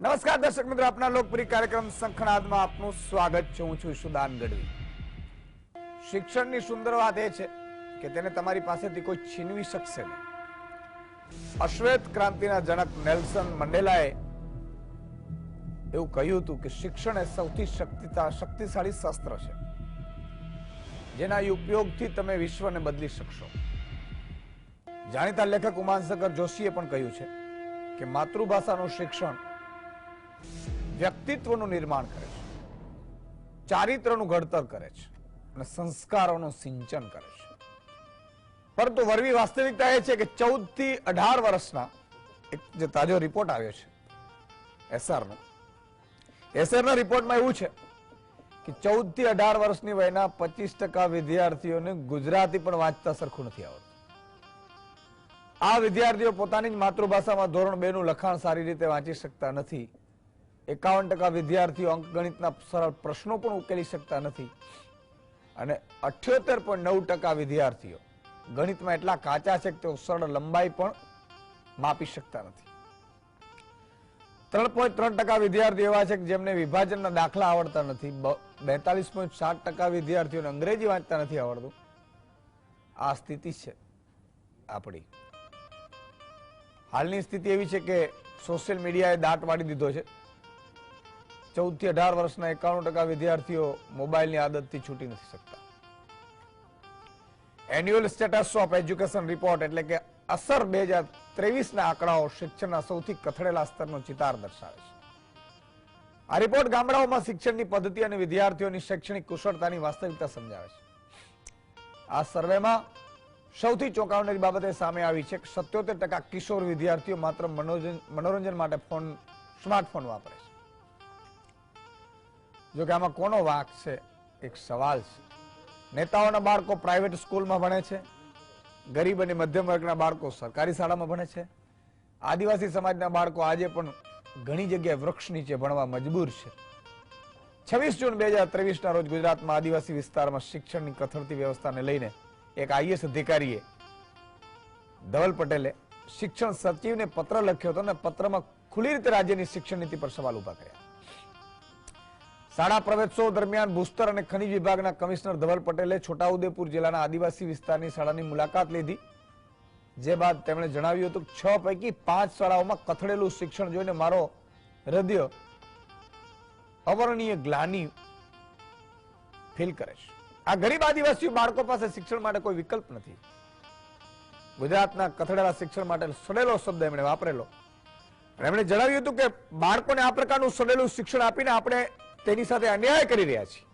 નમસ્કાર દર્શક મિત્રો, આપના લોકપ્રિય કાર્યક્રમ શંખનાદમાં આપનું સ્વાગત છે. હું છું સુદાન ગઢવી. શિક્ષણની સુંદર વાત એ છે કે તેને તમારી પાસેથી કોઈ છીનવી શકશે નહીં. અશ્વેત ક્રાંતિના જનક નેલ્સન મંડેલાએ એવું કહ્યું હતું કે શિક્ષણ એ સૌથી શક્તિશાળી શસ્ત્ર છે, જેના ઉપયોગથી તમે વિશ્વને બદલી શકશો. જાણીતા લેખક ઉમાશંકર જોશીએ પણ કહ્યું છે કે માતૃભાષાનું શિક્ષણ વ્યક્તિત્વનું નિર્માણ કરે છે, ચારિત્રનું ઘડતર કરે છે અને સંસ્કારોનું સિંચન કરે છે. પરંતુ વરવી વાસ્તવિકતા એ છે કે 14 થી 18 વર્ષના એક જે તાજો રિપોર્ટ આવ્યો છે એસઆરનો રિપોર્ટમાં એવું છે કે 14 થી 18 વર્ષની વયના 25% વિદ્યાર્થીઓને ગુજરાતી પણ વાંચતા સરખું નથી આવડતું. આ વિદ્યાર્થીઓ પોતાની જ માતૃભાષામાં ધોરણ 2 નું લખાણ સારી રીતે વાંચી શકતા નથી. 51% વિદ્યાર્થીઓ અંકગણિતના સરળ પ્રશ્નો પણ ઉકેલી શકતા નથી અને 78.9% વિદ્યાર્થીઓ ગણિતમાં એટલા કાચા છે કે તેઓ સરળ લંબાઈ પણ માપી શકતા નથી. 3.3% વિદ્યાર્થીઓ એવા છે કે જેમને વિભાજનના દાખલા આવડતા નથી. 42.7% વિદ્યાર્થીઓને અંગ્રેજી વાંચતા નથી આવડતું. આ સ્થિતિ છે આપણી. હાલની સ્થિતિ એવી છે કે સોશિયલ મીડિયાએ દાટ વાળી દીધો છે. 14 થી 18 વર્ષના 91% વિદ્યાર્થીઓ મોબાઈલની આદતથી છૂટી નથી શકતા. Annual status of education report એટલે કે અસર 2023 ના આંકડાઓ શિક્ષણના સૌથી કથળેલા સ્તરનો ચિતાર દર્શાવે છે. આ રિપોર્ટ ગામડાઓમાં શિક્ષણની પદ્ધતિ અને વિદ્યાર્થીઓની શૈક્ષણિક કુશળતાની વાસ્તવિકતા સમજાવે છે. આ સર્વેમાં સૌથી ચોંકાવનારી બાબત એ સામે આવી છે કે 77% કિશોર વિદ્યાર્થીઓ માત્ર મનોરંજન માટે સ્માર્ટફોન વાપરે છે. જો કે આમાં કોનો વાંક છે? એક સવાલ છે. નેતાઓના બાળકો પ્રાઇવેટ સ્કૂલમાં ભણે છે, ગરીબ અને મધ્યમ વર્ગના બાળકો સરકારી શાળામાં ભણે છે. આદિવાસી સમાજના બાળકો આજે પણ ઘણી જગ્યાએ વૃક્ષ નીચે ભણવા મજબૂર છે. 26 જૂન 2023 ના રોજ ગુજરાતમાં આદિવાસી વિસ્તારમાં શિક્ષણની કથળતી વ્યવસ્થાને લઈને એક આઈએએસ અધિકારીએ ધવલ પટેલે શિક્ષણ સચિવને પત્ર લખ્યો હતો અને પત્રમાં ખુલ્લી રીતે રાજ્યની શિક્ષણ નીતિ પર સવાલ ઉભા કર્યા. શાળા પ્રવેશોત્સવ દરમિયાન ભૂસ્તર અને ખનિજ વિભાગના કમિશનર ધવલ પટેલે છોટાઉદેપુર જિલ્લાના આદિવાસી વિસ્તારની શાળાની મુલાકાત લીધી. જે બાદ તેમણે જણાવ્યું હતું કે 6 પૈકી 5 શાળાઓમાં કથળેલું શિક્ષણ જોઈને મારો હૃદય અવર્ણનીય ગ્લાનિ ફીલ કરે છે. આ ગરીબ આદિવાસી બાળકો પાસે શિક્ષણ માટે કોઈ વિકલ્પ નથી. ગુજરાતના કથળેલા શિક્ષણ માટે સડેલો શબ્દ એમણે વાપરેલો. એમણે જણાવ્યું હતું કે બાળકોને આ પ્રકારનું સડેલું શિક્ષણ આપીને આપણે તેની સાથે અન્યાય કરી રહ્યા છીએ.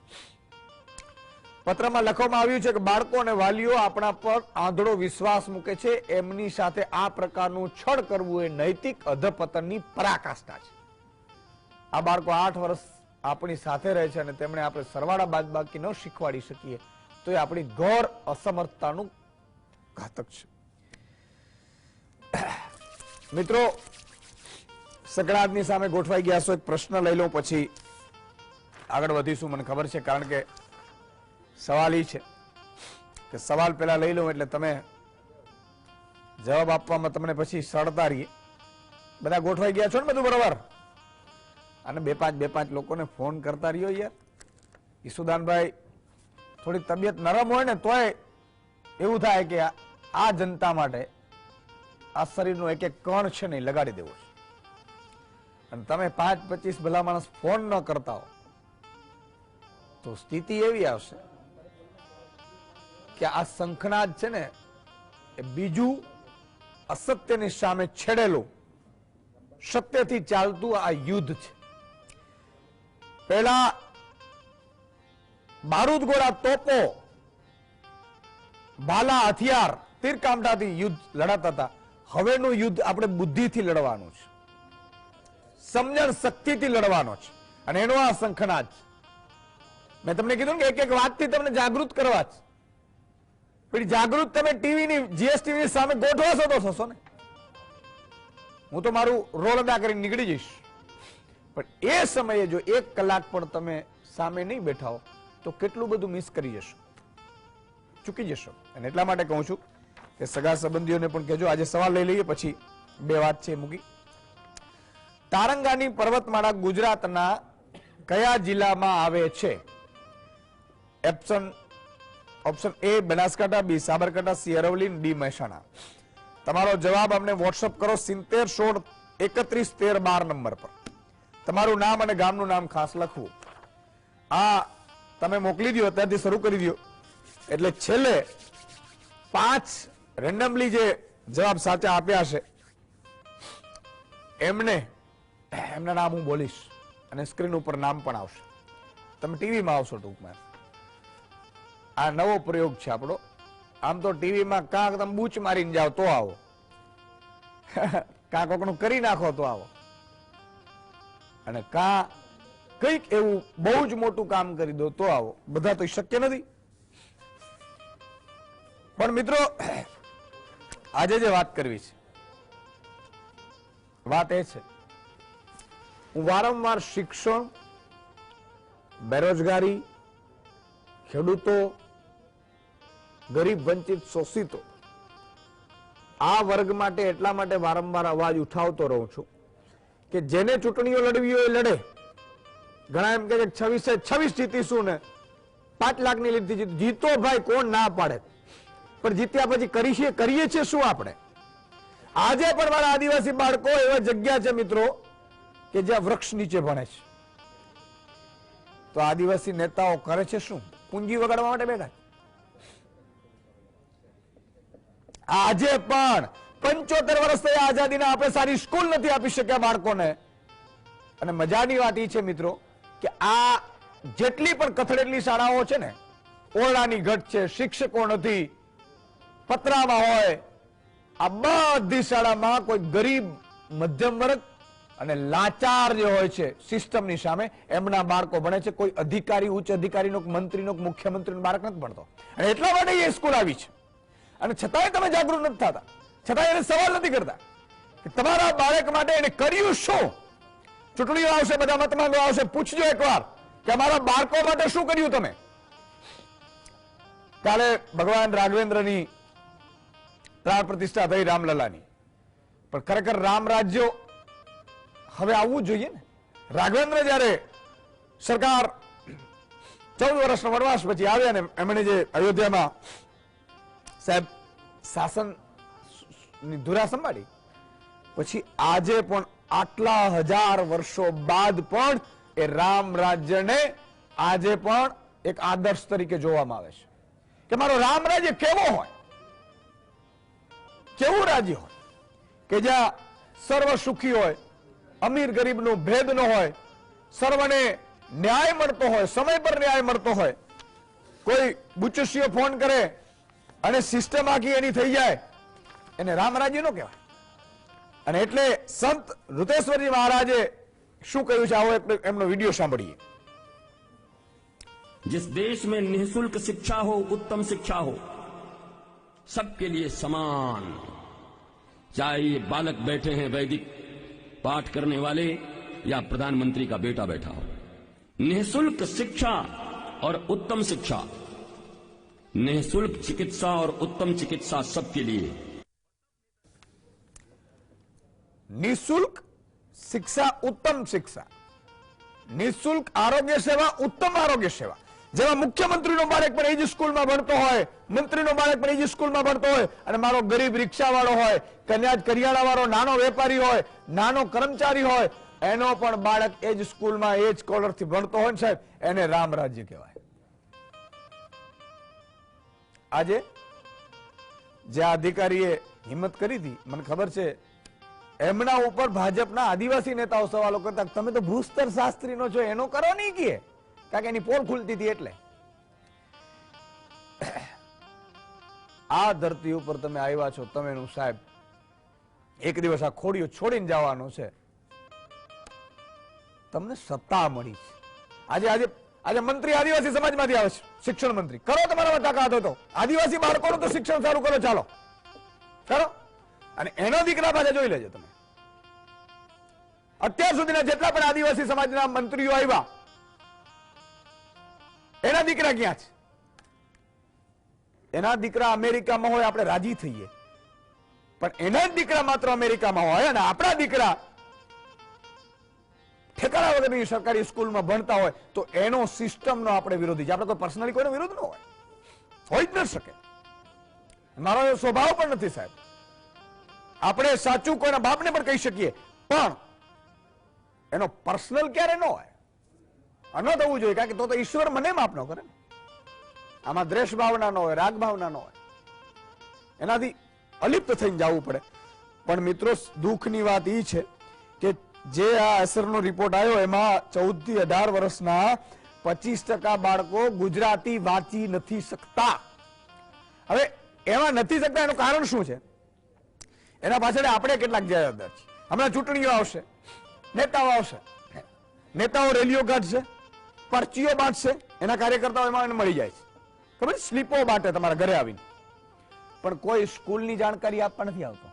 પત્રમાં લખવામાં આવ્યું છે કે બાળકો અને વાલીઓ આપણા પર આંધળો વિશ્વાસ મૂકે છે. એમની સાથે આ પ્રકારનું છળ કરવું એ નૈતિક અધપતનની પરાકાષ્ઠા છે. આ બાળકો 8 વર્ષ આપણી સાથે રહે છે અને તેમણે આપણે સરવાળા બાદબાકી ન શીખવાડી શકીએ તો એ આપણી ઘોર અસમર્થતાનું ઘાતક છે. મિત્રો, સકડાદની સામે ગોઠવાઈ ગયા છો. એક પ્રશ્ન લઈ લઉં પછી આગળ વધીશું. મને ખબર છે, કારણ કે સવાલ એ છે કે સવાલ પેલા લઈ લઉં એટલે તમે જવાબ આપવામાં તમને પછી સરળતા રહીએ. બધા ગોઠવાઈ ગયા છો ને? બધું બરોબર? અને બે પાંચ લોકોને ફોન કરતા રહ્યો યાર. ઈસુદાનભાઈ, થોડી તબિયત નરમ હોય ને તોય એવું થાય કે આ જનતા માટે આ શરીરનો એક એક કણ છે ને લગાડી દેવો છે. અને તમે 5-25 ભલા માણસ ફોન ન કરતા હો તો સ્થિતિ એવી આવશે કે આ શંખનાદ છે ને એ બીજું અસત્યની સામે છેડેલું સત્યથી ચાલતું આ યુદ્ધ છે. પહેલા બારૂદ ગોળા, તોપો, ભાલા, હથિયાર, તીરકામઠાથી યુદ્ધ લડાતા હતા. હવેનું યુદ્ધ આપણે બુદ્ધિથી લડવાનું છે, સમજણ શક્તિથી લડવાનો છે. અને એનો આ શંખનાદ છે. મેં તમને કીધું કે એક એક વાતથી તમને જાગૃત કરવા છે. પણ જાગૃત તમે ટીવીની જીએસટીવી સામે ગોઠવાશો તો થશો ને. હું તો મારું રોલ અદા કરીને નીકળી જઈશ, પણ એ સમયે જો 1 કલાક પણ તમે સામે નહીં બેઠા હો તો કેટલું બધું મિસ કરી જશો, ચૂકી જશો. અને એટલા માટે કહું છું કે સગા સંબંધીઓને પણ કહેજો. આજે સવાલ લઈ લઈએ, પછી 2 વાત છે મૂકી. તારંગાની પર્વતમાળા ગુજરાતના કયા જિલ્લામાં આવે છે? Option A Banaskantha, B Sabarkantha, C Aravalli, D Mehsana. તમારો જવાબ અમને વોટ્સઅપ કરો 70 16 31 13 12 નંબર પર. તમારું નામ અને ગામનું નામ ખાસ લખવું. આ તમે મોકલી દો, અત્યારથી શરૂ કરી દો, એટલે છેલ્લે 5 રેન્ડમલી જે જવાબ સાચા આપ્યા છે એમના નામ હું બોલીશ અને સ્ક્રીન ઉપર નામ પણ આવશે. તમે ટીવીમાં આવશો ટૂંકમાં. આ નવો પ્રયોગ છે આપણો. આમ તો ટીવીમાં કાંક તમે બૂચ મારીને જાઓ તો આવો, કાં કોકનું કરી નાખો તો આવો, અને કાં કંઈક એવું બહુ જ મોટું કામ કરી દો તો આવો. બધા તો શક્ય નથી. પણ મિત્રો, આજે જે વાત કરવી છે, વાત એ છે, હું વારંવાર શિક્ષણ, બેરોજગારી, ખેડૂતો, ગરીબ, વંચિત, શોષિતો આ વર્ગ માટે એટલા માટે વારંવાર અવાજ ઉઠાવતો રહું છું કે જેને ચૂંટણીઓ લડવી હોય એ લડે. ઘણા એમ કે 26 જીતીશું ને 5 લાખની લીધી જીતો. ભાઈ, કોણ ના પાડે? પણ જીત્યા પછી કરીએ છીએ શું આપણે? આજે પણ મારા આદિવાસી બાળકો એવા જગ્યા છે મિત્રો કે જ્યાં વૃક્ષ નીચે ભણે છે. તો આદિવાસી નેતાઓ કરે છે શું? પૂંજી વગાડવા માટે બેઠા. આજે પણ 75 વર્ષ થયા આઝાદીના, આપણે સારી સ્કૂલ નથી આપી શક્યા બાળકોને. અને મજાની વાત એ છે મિત્રો કે આ જેટલી પણ કથળેલી શાળાઓ છે ને, ઓરડાની ઘટ છે, શિક્ષકો નથી, પતરામાં હોય, આ બધી શાળામાં કોઈ ગરીબ, મધ્યમ વર્ગ અને લાચાર જે હોય છે સિસ્ટમની સામે એમના બાળકો ભણે છે. કોઈ અધિકારી, ઉચ્ચ અધિકારીનો, મંત્રીનો, મુખ્યમંત્રીનો બાળક નથી ભણતો. અને એટલા માટે એ સ્કૂલ આવી છે. અને છતાંય તમે જાગૃત નથી થતા, છતાંય એને સવાલ નથી કરતા કે તમારા બાળક માટે એને કર્યું શું? ચૂંટણીઓ આવશે, બધા મત માંગવા આવશે, પૂછજો એકવાર કે અમારા બાળકો માટે શું કર્યું તમે? કાલે ભગવાન રાઘવેન્દ્રની પ્રાણ પ્રતિષ્ઠા થઈ, રામલલાની. પણ ખરેખર રામ રાજ્ય હવે આવવું જોઈએ ને. રાઘવેન્દ્ર જયારે સરકાર 14 વર્ષનો વનવાસ પછી આવ્યા ને, એમણે જે અયોધ્યામાં સાહેબ શાસન ની ધુરા સંભાળી, પછી આજે પણ આટલા 1000 વર્ષો બાદ પણ એ રામ રાજ્યને આજે પણ એક આદર્શ તરીકે જોવામાં આવે છે કે મારો રામ રાજ્ય કેવો હોય, કેવું રાજ્ય હોય કે જ્યાં સર્વ સુખી હોય, અમીર ગરીબનો ભેદ ન હોય, સર્વને ન્યાય મળતો હોય, સમય પર ન્યાય મળતો હોય. કોઈ બુચુસીઓ ફોન કરે અને સિસ્ટમ આખી એની થઈ જાય, એને રામ રાજ્ય નો કહેવાય. અને એટલે સંત ઋતેશ્વરજી મહારાજે શું કહ્યું છે, આવો એમનો વિડીયો સાંભળીએ. जिस देश में निःशुल्क शिक्षा हो, उत्तम शिक्षा हो, सबके लिए समान, चाहे ये बालक बैठे हैं वैदिक पाठ करने वाले या प्रधानमंत्री का बेटा बैठा हो, निःशुल्क शिक्षा और उत्तम शिक्षा, निःशुल्क चिकित्सा और उत्तम चिकित्सा सबके लिए. निःशुल्क शिक्षा, उत्तम शिक्षा, निःशुल्क आरोग्य सेवा, उत्तम आरोग्य सेवा. જેમાં મુખ્યમંત્રીનો બાળક પણ એ જ સ્કૂલમાં ભણતો હોય, મંત્રીનો બાળક પણ એ જ સ્કૂલમાં ભણતો હોય, અને મારો ગરીબ રિક્ષાવાળો હોય, કરિયાણાવાળો, નાનો વેપારી હોય, નાનો કર્મચારી હોય, એનો પણ બાળક એ જ સ્કૂલમાં એ જ સ્કોલરથી ભણતો હોય ને સાહેબ, એને રામ રાજ્ય કહેવાય. આજે જે અધિકારીએ હિંમત કરી હતી, મને ખબર છે એમના ઉપર ભાજપના આદિવાસી નેતાઓ સવાલો કરતા, તમે તો ભૂસ્તર શાસ્ત્રીનો છો, એનો કરો નહીં કે, કારણ કે એની પોલ ખુલતી હતી. એટલે આ ધરતી ઉપર તમે આવ્યા છો, તમે સાહેબ એક દિવસ આ ખોડીઓ છોડીને જવાનો છે. તમને સત્તા મળી છે. આજે આજે આજે મંત્રી આદિવાસી સમાજમાંથી આવે છે, શિક્ષણ મંત્રી. કરો તમારામાં તાકાત હોય તો આદિવાસી બાળકોનું તો શિક્ષણ સારું કરો, ચાલો કરો. અને એનો દીકરા પાસે જોઈ લેજો તમે. અત્યાર સુધીના જેટલા પણ આદિવાસી સમાજના મંત્રીઓ આવ્યા, એના દીકરા ક્યાં છે? એના દીકરા અમેરિકામાં હોય, આપણે રાજી થઈએ, પણ એના જ દીકરા માત્ર અમેરિકામાં હોય, અને આપણા દીકરા ઠેકાણા વગરની સરકારી સ્કૂલમાં ભણતા હોય તો એનો સિસ્ટમનો આપણે વિરોધી છે. આપણે કોઈ પર્સનલી કોઈનો વિરોધ ન હોય જ ન શકે. મારો એવો સ્વભાવ પણ નથી સાહેબ. આપણે સાચું કોઈના બાપને પણ કહી શકીએ, પણ એનો પર્સનલ ક્યારે ન હોય. ન થવું જોઈએ, કારણ કે તો ઈશ્વર મને માફ ન કરે. આમાં દ્વેષ ભાવના ન હોય, રાગ ભાવના ન હોય, એનાથી અલિપ્ત થઈને જવું પડે. પણ મિત્રો, દુઃખની વાત એ છે કે જે આ અસરનો રિપોર્ટ આવ્યો એમાં 14 થી 18 વર્ષના 25% બાળકો ગુજરાતી વાંચી નથી શકતા. હવે એમાં નથી શકતા એનું કારણ શું છે? એના પાછળ આપણે કેટલાક જવાબદાર છીએ. હમણાં ચૂંટણીઓ આવશે, નેતાઓ આવશે, નેતાઓ રેલીઓ કાઢશે, પરચીઓ બાંટશે, એના કાર્યકર્તાઓ એમાં એને મળી જાય છે. ખબર, સ્લીપો બાંટે તમારા ઘરે આવીને. પણ કોઈ સ્કૂલની જાણકારી આપવા નથી આવતો.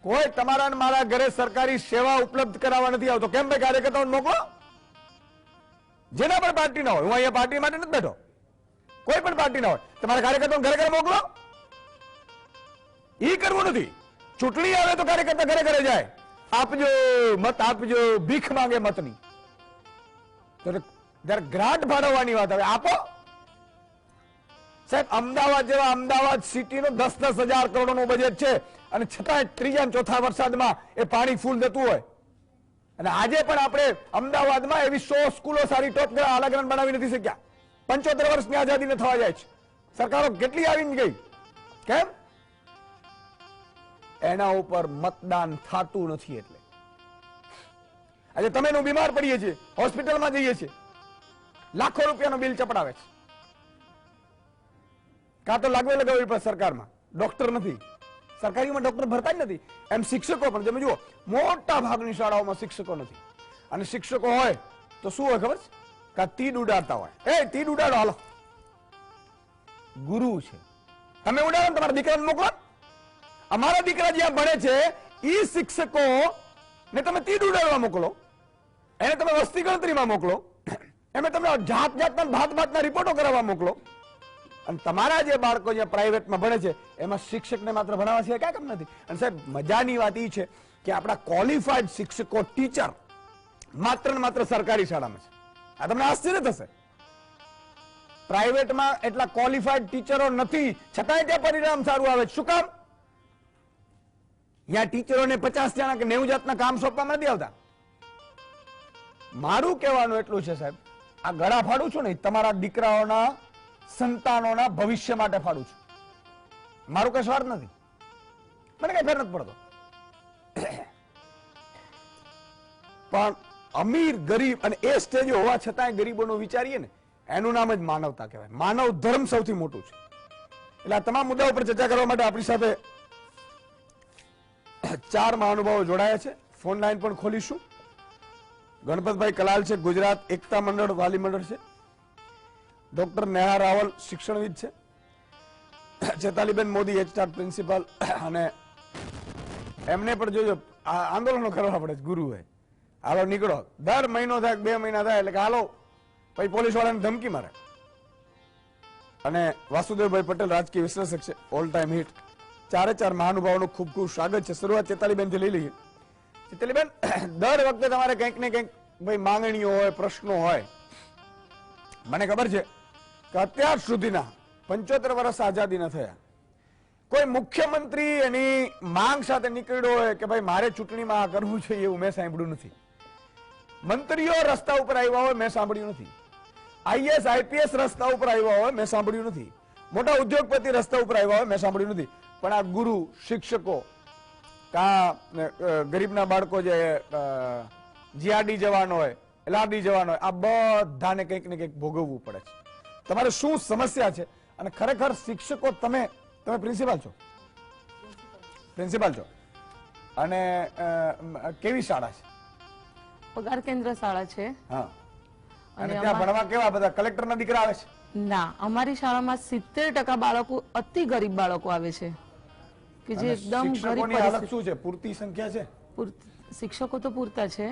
કોઈ તમારા અને મારા ઘરે સરકારી સેવા ઉપલબ્ધ કરાવવા નથી આવતો. કેમ ભાઈ? કાર્યકર્તાઓને મોકલો, જેના પણ પાર્ટી ના હોય. હું અહીંયા પાર્ટી માટે નથી બેઠો, કોઈ પણ પાર્ટી ના હોય, તમારા કાર્યકર્તાઓને ઘરે ઘરે મોકલો. એ કરવું નથી. ચૂંટણી આવે તો કાર્યકર્તા ઘરે ઘરે જાય, આપજો મત, આપજો, ભીખ માંગે મતની. જયારે ગ્રાન્ટ ફાળવવાની વાત આવે, આપો સાહેબ. અમદાવાદ જેવા અમદાવાદ સિટીનો 10,000 કરોડનું બજેટ છે, અને છતાંય ત્રીજા ચોથા વરસાદમાં એ પાણી ફૂલ જતું હોય. અને આજે પણ આપણે અમદાવાદમાં એવી 100 સ્કૂલો સારી ટોપ આલાગ્રાન્ટ બનાવી નથી શક્યા. 75 વર્ષની આઝાદીને થવા જાય છે. સરકારો કેટલી આવીને ગઈ, કેમ? એના ઉપર મતદાન થતું નથી. એટલે આજે તમે હું બીમાર પડીએ છીએ, હોસ્પિટલમાં જઈએ છીએ, લાખો રૂપિયાનું બિલ ચપડાવે છે. કાં તો લાગવે લગાવવી પડે સરકારમાં, ડોક્ટર નથી. સરકારીમાં ડોક્ટર ભરતા જ નથી. એમ શિક્ષકો પણ તમે જુઓ, મોટા ભાગની શાળાઓમાં શિક્ષકો નથી. અને શિક્ષકો હોય તો શું હોય ખબર છે? કાં તીડ ઉડાડતા હોય. એ તીડ ઉડાડો, હાલો. ગુરુ છે, તમે ઉડાડો ને તમારા દીકરાને મોકલો. અમારા દીકરા જ્યાં ભણે છે એ શિક્ષકો ને તમે તીડ ઉડાડવા મોકલો, એને તમે વસ્તી ગણતરીમાં મોકલો, એમે તમે જાત જાતના ભાત ભાતના રિપોર્ટો કરાવવા મોકલો. અને તમારા જે બાળકો જે પ્રાઇવેટમાં ભણે છે એમાં શિક્ષકને માત્ર ભણાવવા સિવાય ક્યાં કામ નથી. અને સાહેબ, મજાની વાત એ છે કે આપણા ક્વોલિફાઈડ શિક્ષકો, ટીચર માત્ર ને માત્ર સરકારી શાળામાં છે. આ તમને આશ્ચર્ય થશે. પ્રાઇવેટમાં એટલા ક્વોલિફાઈડ ટીચરો નથી, છતાંય ત્યાં પરિણામ સારું આવે. શું કામ? ત્યાં ટીચરોને 50 જણા કે 90 જાતના કામ સોંપવામાં નથી આવતા. મારું કહેવાનું એટલું છે સાહેબ, આ ગળા ફાડું છું ને તમારા દીકરાઓના સંતાનોના ભવિષ્ય માટે ફાડું છું. મારું કઈ સ્વાર્થ નથી, મને કઈ ફેર નથી પડતો. પણ અમીર ગરીબ અને એ સ્ટેજ હોવા છતાંય ગરીબોનું વિચારીએ ને, એનું નામ જ માનવતા કહેવાય. માનવ ધર્મ સૌથી મોટું છે. એટલે આ તમામ મુદ્દા ઉપર ચર્ચા કરવા માટે આપણી સાથે 4 મહાનુભાવો જોડાયા છે. ફોન લાઈન પણ ખોલીશું. ગણપતભાઈ કલાલ છે, ગુજરાત એકતા મંડળ વાલી મંડળ છે. ડોક્ટર નેહા રાવલ શિક્ષણવિદ છે. ચેતાલીબેન મોદી એચઆર પ્રિન્સિપાલ, અને એમને પણ જોજો આંદોલનો કરવા પડે છે. ગુરુએ હાલો નીકળો, દર મહિનો થાય 2 મહિના થાય એટલે કે હાલો, પછી પોલીસ વાળાને ધમકી મારે. અને વાસુદેવભાઈ પટેલ રાજકીય વિશ્લેષક છે, ઓલ ટાઈમ હિટ. 4 મહાનુભાવોનું ખૂબ ખૂબ સ્વાગત છે. શરૂઆત ચેતાલીબેન થી લઈ લઈએ. ચેતાલીબેન, દર વખતે તમારે કંઈક ને કંઈક ભાઈ માંગણીઓ હોય, પ્રશ્નો હોય. મને ખબર છે કે અત્યાર સુધીના 75 વર્ષ આઝાદીના થયા, કોઈ મુખ્યમંત્રી એની માંગ સાથે નીકળ્યો હોય કે ભાઈ મારે ચૂંટણીમાં આ કરવું છે, એવું મેં સાંભળ્યું નથી. મંત્રીઓ રસ્તા ઉપર આવ્યા હોય મેં સાંભળ્યું નથી. આઈએસ આઈપીએસ રસ્તા ઉપર આવ્યા હોય મેં સાંભળ્યું નથી. મોટા ઉદ્યોગપતિ રસ્તા ઉપર આવ્યા હોય મેં સાંભળ્યું નથી. પણ આ ગુરુ, શિક્ષકો, ગરીબના બાળકો જે જીઆરડી જવાનો હોય, એલઆરડી જવાનો હોય, આ બધાને કંઈક ને કંઈક ભોગવવું પડે છે. તમારે શું સમસ્યા છે? અને ખરેખર શિક્ષકો, તમે પ્રિન્સિપાલ છો, અને કેવી શાળા છે? પગાર કેન્દ્ર શાળા છે. હા. અને ત્યાં ભણવા કેવા બધા કલેક્ટરના દીકરા આવે છે? ના, અમારી શાળામાં 70% બાળકો અતિ ગરીબ બાળકો આવે છે, કે જે એકદમ ગરીબ શિક્ષકોની હાલત શું છે? પૂરતી સંખ્યા છે? શિક્ષકો તો પૂરતા છે,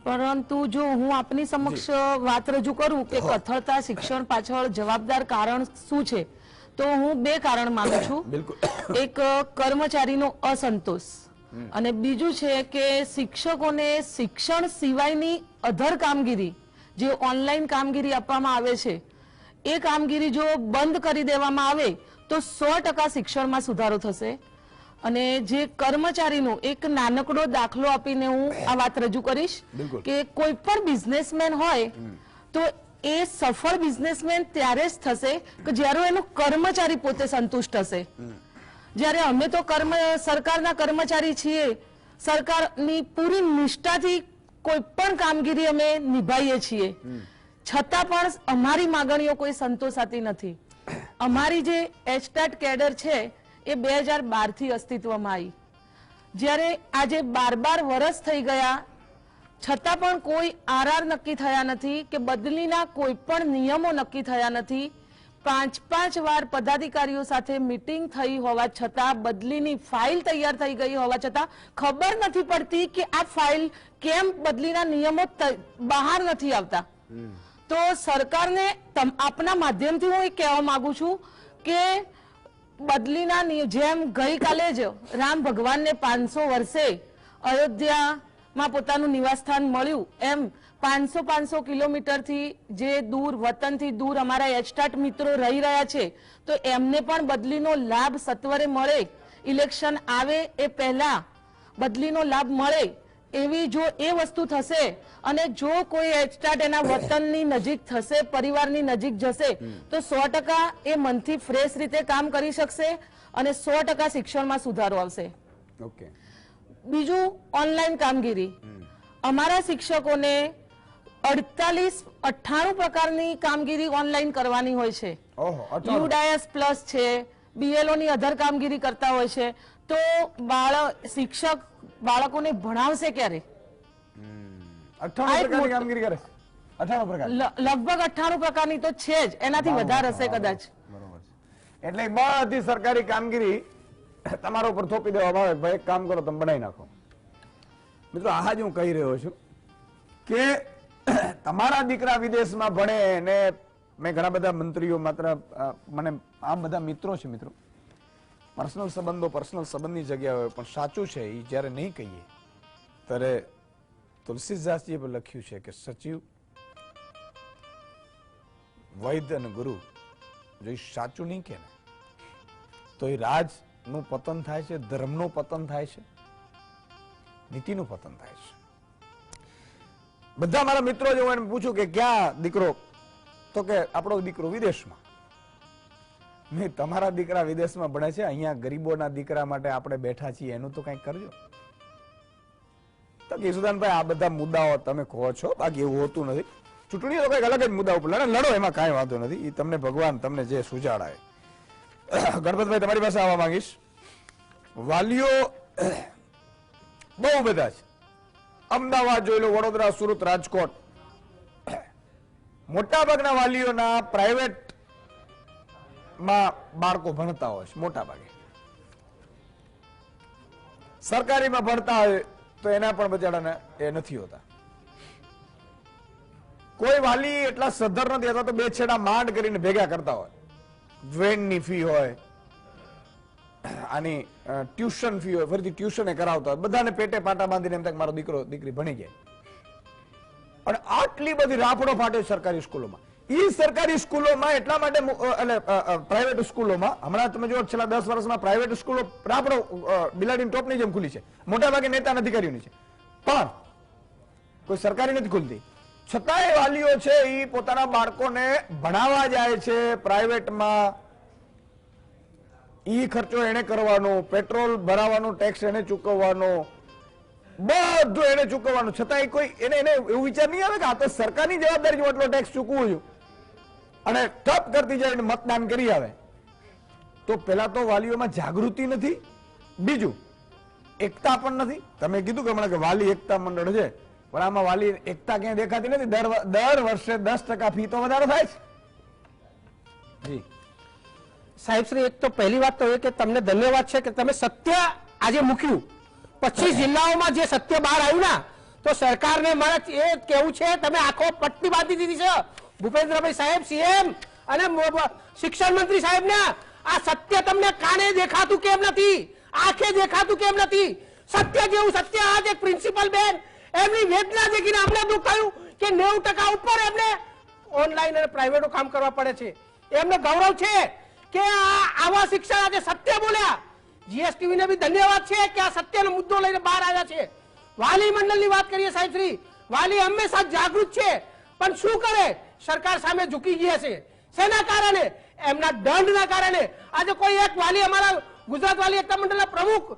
પરંતુ જો હું આપની સમક્ષ વાત રજૂ કરું કે કથળતા શિક્ષણ પાછળ જવાબદાર કારણ શું છે, તો હું 2 કારણ માનું છું. એક કર્મચારીનો અસંતોષ, અને બીજું છે કે શિક્ષકોને શિક્ષણ સિવાયની અધર કામગીરી જે ઓનલાઈન કામગીરી આપવામાં આવે છે એ કામગીરી જો બંધ કરી દેવામાં આવે તો 100% શિક્ષણમાં સુધારો થશે. અને જે કર્મચારીનો એક નાનકડો દાખલો આપીને હું આ વાત રજૂ કરીશ કે કોઈ પણ બિઝનેસમેન હોય તો એ સફળ બિઝનેસમેન ત્યારે જ થશે કે જ્યારે એનો કર્મચારી પોતે સંતુષ્ટ હશે. જ્યારે અમે તો સરકારના કર્મચારી છીએ, સરકારની પૂરી નિષ્ઠાથી કોઈ પણ કામગીરી અમે નિભાવીએ છીએ, છતાં પણ અમારી માંગણીઓ કોઈ સંતોષાતી નથી. અમારી જે એચટાટ કેડર છે એ 2012 થી અસ્તિત્વમાં આવી. જ્યારે આજે 12 વર્ષ થઈ ગયા છતાં પણ કોઈ આરઆર નક્કી થયા નથી કે બદલીના કોઈ પણ નિયમો નક્કી થયા નથી. 5 વાર પદાધિકારીઓ સાથે મીટિંગ થઈ હોવા છતાં બદલીની ફાઇલ તૈયાર થઈ ગઈ હોવા છતાં ખબર નથી પડતી કે આ ફાઇલ કેમ બદલીના નિયમો બહાર નથી આવતા. તો સરકારને આપના માધ્યમથી હું એ કહેવા માંગુ છું કે બદલીના જેમ ગઈકાલે જ રામ ભગવાનને 500 વર્ષે અયોધ્યામાં પોતાનું નિવાસસ્થાન મળ્યું એમ 500 કિલોમીટરથી જે દૂર વતનથી દૂર અમારા એચટાટ મિત્રો રહી રહ્યા છે તો એમને પણ બદલીનો લાભ સત્વરે મળે, ઇલેક્શન આવે એ પહેલા બદલીનો લાભ મળે એવી જો એ વસ્તુ થશે અને જો કોઈ એચટાટ એના વતનની નજીક થશે, પરિવારની નજીક જશે તો 100% એ મનથી ફ્રેશ રીતે કામ કરી શકશે અને 100% શિક્ષણમાં સુધારો આવશે. ઓકે. બીજું ઓનલાઈન કામગીરી. અમારા શિક્ષકોને 98 પ્રકારની કામગીરી ઓનલાઈન કરવાની હોય છે. યુડાયસ પ્લસ છે, બીએલઓ ની અધર કામગીરી કરતા હોય છે. તો શિક્ષક બાળકોને ભણાવશે ક્યારે? 98 પ્રકારની કામગીરી કરે. 98 પ્રકાર લગભગ 98 પ્રકારની તો છે જ, એનાથી વધારે હશે કદાચ. બરોબર છે. એટલે બધી સરકારી કામગીરી તમારા ઉપર થોપી દેવામાં આવે, ભાઈ એક કામ કરો તમે બનાવી નાખો. મિત્રો આ જ હું કહી રહ્યો છું કે તમારા દીકરા વિદેશમાં ભણે ને મેં ઘણા બધા મંત્રીઓ માત્ર મને આમ બધા મિત્રો છે, મિત્રો પર્સનલ સંબંધની જગ્યા હોય પણ સાચું છે એ જ્યારે નહીં કહીએ ત્યારે તુલસીદાસજીએ પણ લખ્યું છે કે સચિવ, વૈદ્ય અને ગુરુ જો એ સાચું નહીં કે તો એ રાજનું પતન થાય છે, ધર્મનું પતન થાય છે, નીતિનું પતન થાય છે. બધા મારા મિત્રો જો એને પૂછું કે ક્યાં દીકરો, તો કે આપણો દીકરો વિદેશમાં. નહીં, તમારા દીકરા વિદેશમાં ભણે છે, અહીંયા ગરીબોના દીકરા માટે આપણે બેઠા છીએ, એનું તો કંઈક કરજો. તો કેશુદાનભાઈ આ બધા મુદ્દાઓ તમે કહો છો, બાકી એવું હોતું નથી. ચૂંટણી તો કંઈક અલગ જ મુદ્દા ઉપર લડો, એમાં કાંઈ વાંધો નથી. એ તમને ભગવાન તમને જે સુજાડાય. ગણપતભાઈ તમારી પાસે આવવા માંગીશ. વાલીઓ બહુ બધા છે. અમદાવાદ જોઈ લો, વડોદરા, સુરત, રાજકોટ, મોટા ભાગના વાલીઓના પ્રાઇવેટ માં બાળકો ભણતા હોય છે. મોટા ભાગે સરકારીમાં ભણતા હોય તો એના પણ બચાડાને એ નથી હોતા. કોઈ વાલી એટલા સદ્ધર નથી હોતા તો બે છેડા માંડ કરીને ભેગા કરતા હોય. વેનની ફી હોય, આની ટ્યુશન ફી હોય, ફરીથી ટ્યુશન એ કરાવતા હોય, બધાને પેટે પાટા બાંધીને એમ થાય મારો દીકરો દીકરી ભણી જાય. અને આટલી બધી રાફડો ફાટે સરકારી સ્કૂલોમાં. એ સરકારી સ્કૂલોમાં એટલા માટે એટલે પ્રાઇવેટ સ્કૂલોમાં હમણાં તમે જો છેલ્લા 10 વર્ષમાં પ્રાઇવેટ સ્કૂલો રાફડો બિલાડીની ટોપની જેમ ખુલી છે. મોટા ભાગે નેતા અધિકારીઓની છે, પણ કોઈ સરકારી નથી ખુલતી. છતાંય વાલીઓ છે એ પોતાના બાળકોને ભણાવવા જાય છે પ્રાઇવેટમાં. ઈ ખર્ચો એને કરવાનો, પેટ્રોલ ભરાવાનો, ટેક્સ એને ચૂકવવાનો, બધું એને ચૂકવવાનું. છતાં કોઈ એને એવું વિચાર નહીં આવે કે આ તો સરકારની જવાબદારી જો એટલો ટેક્સ ચૂકવું છું અને ટપ કરતી જાય મતદાન કરી આવે. તો પેલા તો વાલીઓમાં જાગૃતિ નથી, બીજું એકતા પણ નથી. તમે કીધું કે હમણાં કે વાલી એકતા મંડળ છે, પણ આમાં વાલી એકતા ક્યાંય દેખાતી નથી. દર વર્ષે 10% ફી તો વધારો થાય છે. જી સાહેબ શ્રી, એક તો પહેલી વાત તો એ કે તમને ધન્યવાદ છે કે તમે સત્ય આજે મૂક્યું. 25 જિલ્લાઓમાં જે સત્ય બહાર આવ્યું ના, તો સરકારને મારે એ કેવું છે, તમે આખો પટ્ટી બાંધી દીધી છે ભૂપેન્દ્રભાઈ સાહેબ સીએમ અને શિક્ષણ મંત્રી સાહેબ ને. આ સત્ય તમને કાને દેખાતું કેમ નથી, આંખે દેખાતું કેમ નથી? સત્ય જેવું સત્ય. આજ એક પ્રિન્સિપલ બેન એમની વેદના દેખીને અમને દુઃખ થયું કે 90% ઉપર એમને ઓનલાઈન અને પ્રાઇવેટો કામ કરવા પડે છે. એમને ગૌરવ છે કે આવા શિક્ષણ આજે સત્ય બોલ્યા. જીએસટીવી ને બી ધન્યવાદ છે કે આ સત્યનો મુદ્દો લઈને બહાર આવ્યા છે. વાલી મંડળની વાત કરીએ સાહેબ શ્રી, વાલી હંમેશા જાગૃત છે, પણ શું કરે, સરકાર સામે ઝૂકી ગયા છે. શેના કારણે? એમના દંડના કારણે. આજે કોઈ એક વાલી, અમારા ગુજરાત વાલી એકતા મંડળના પ્રમુખ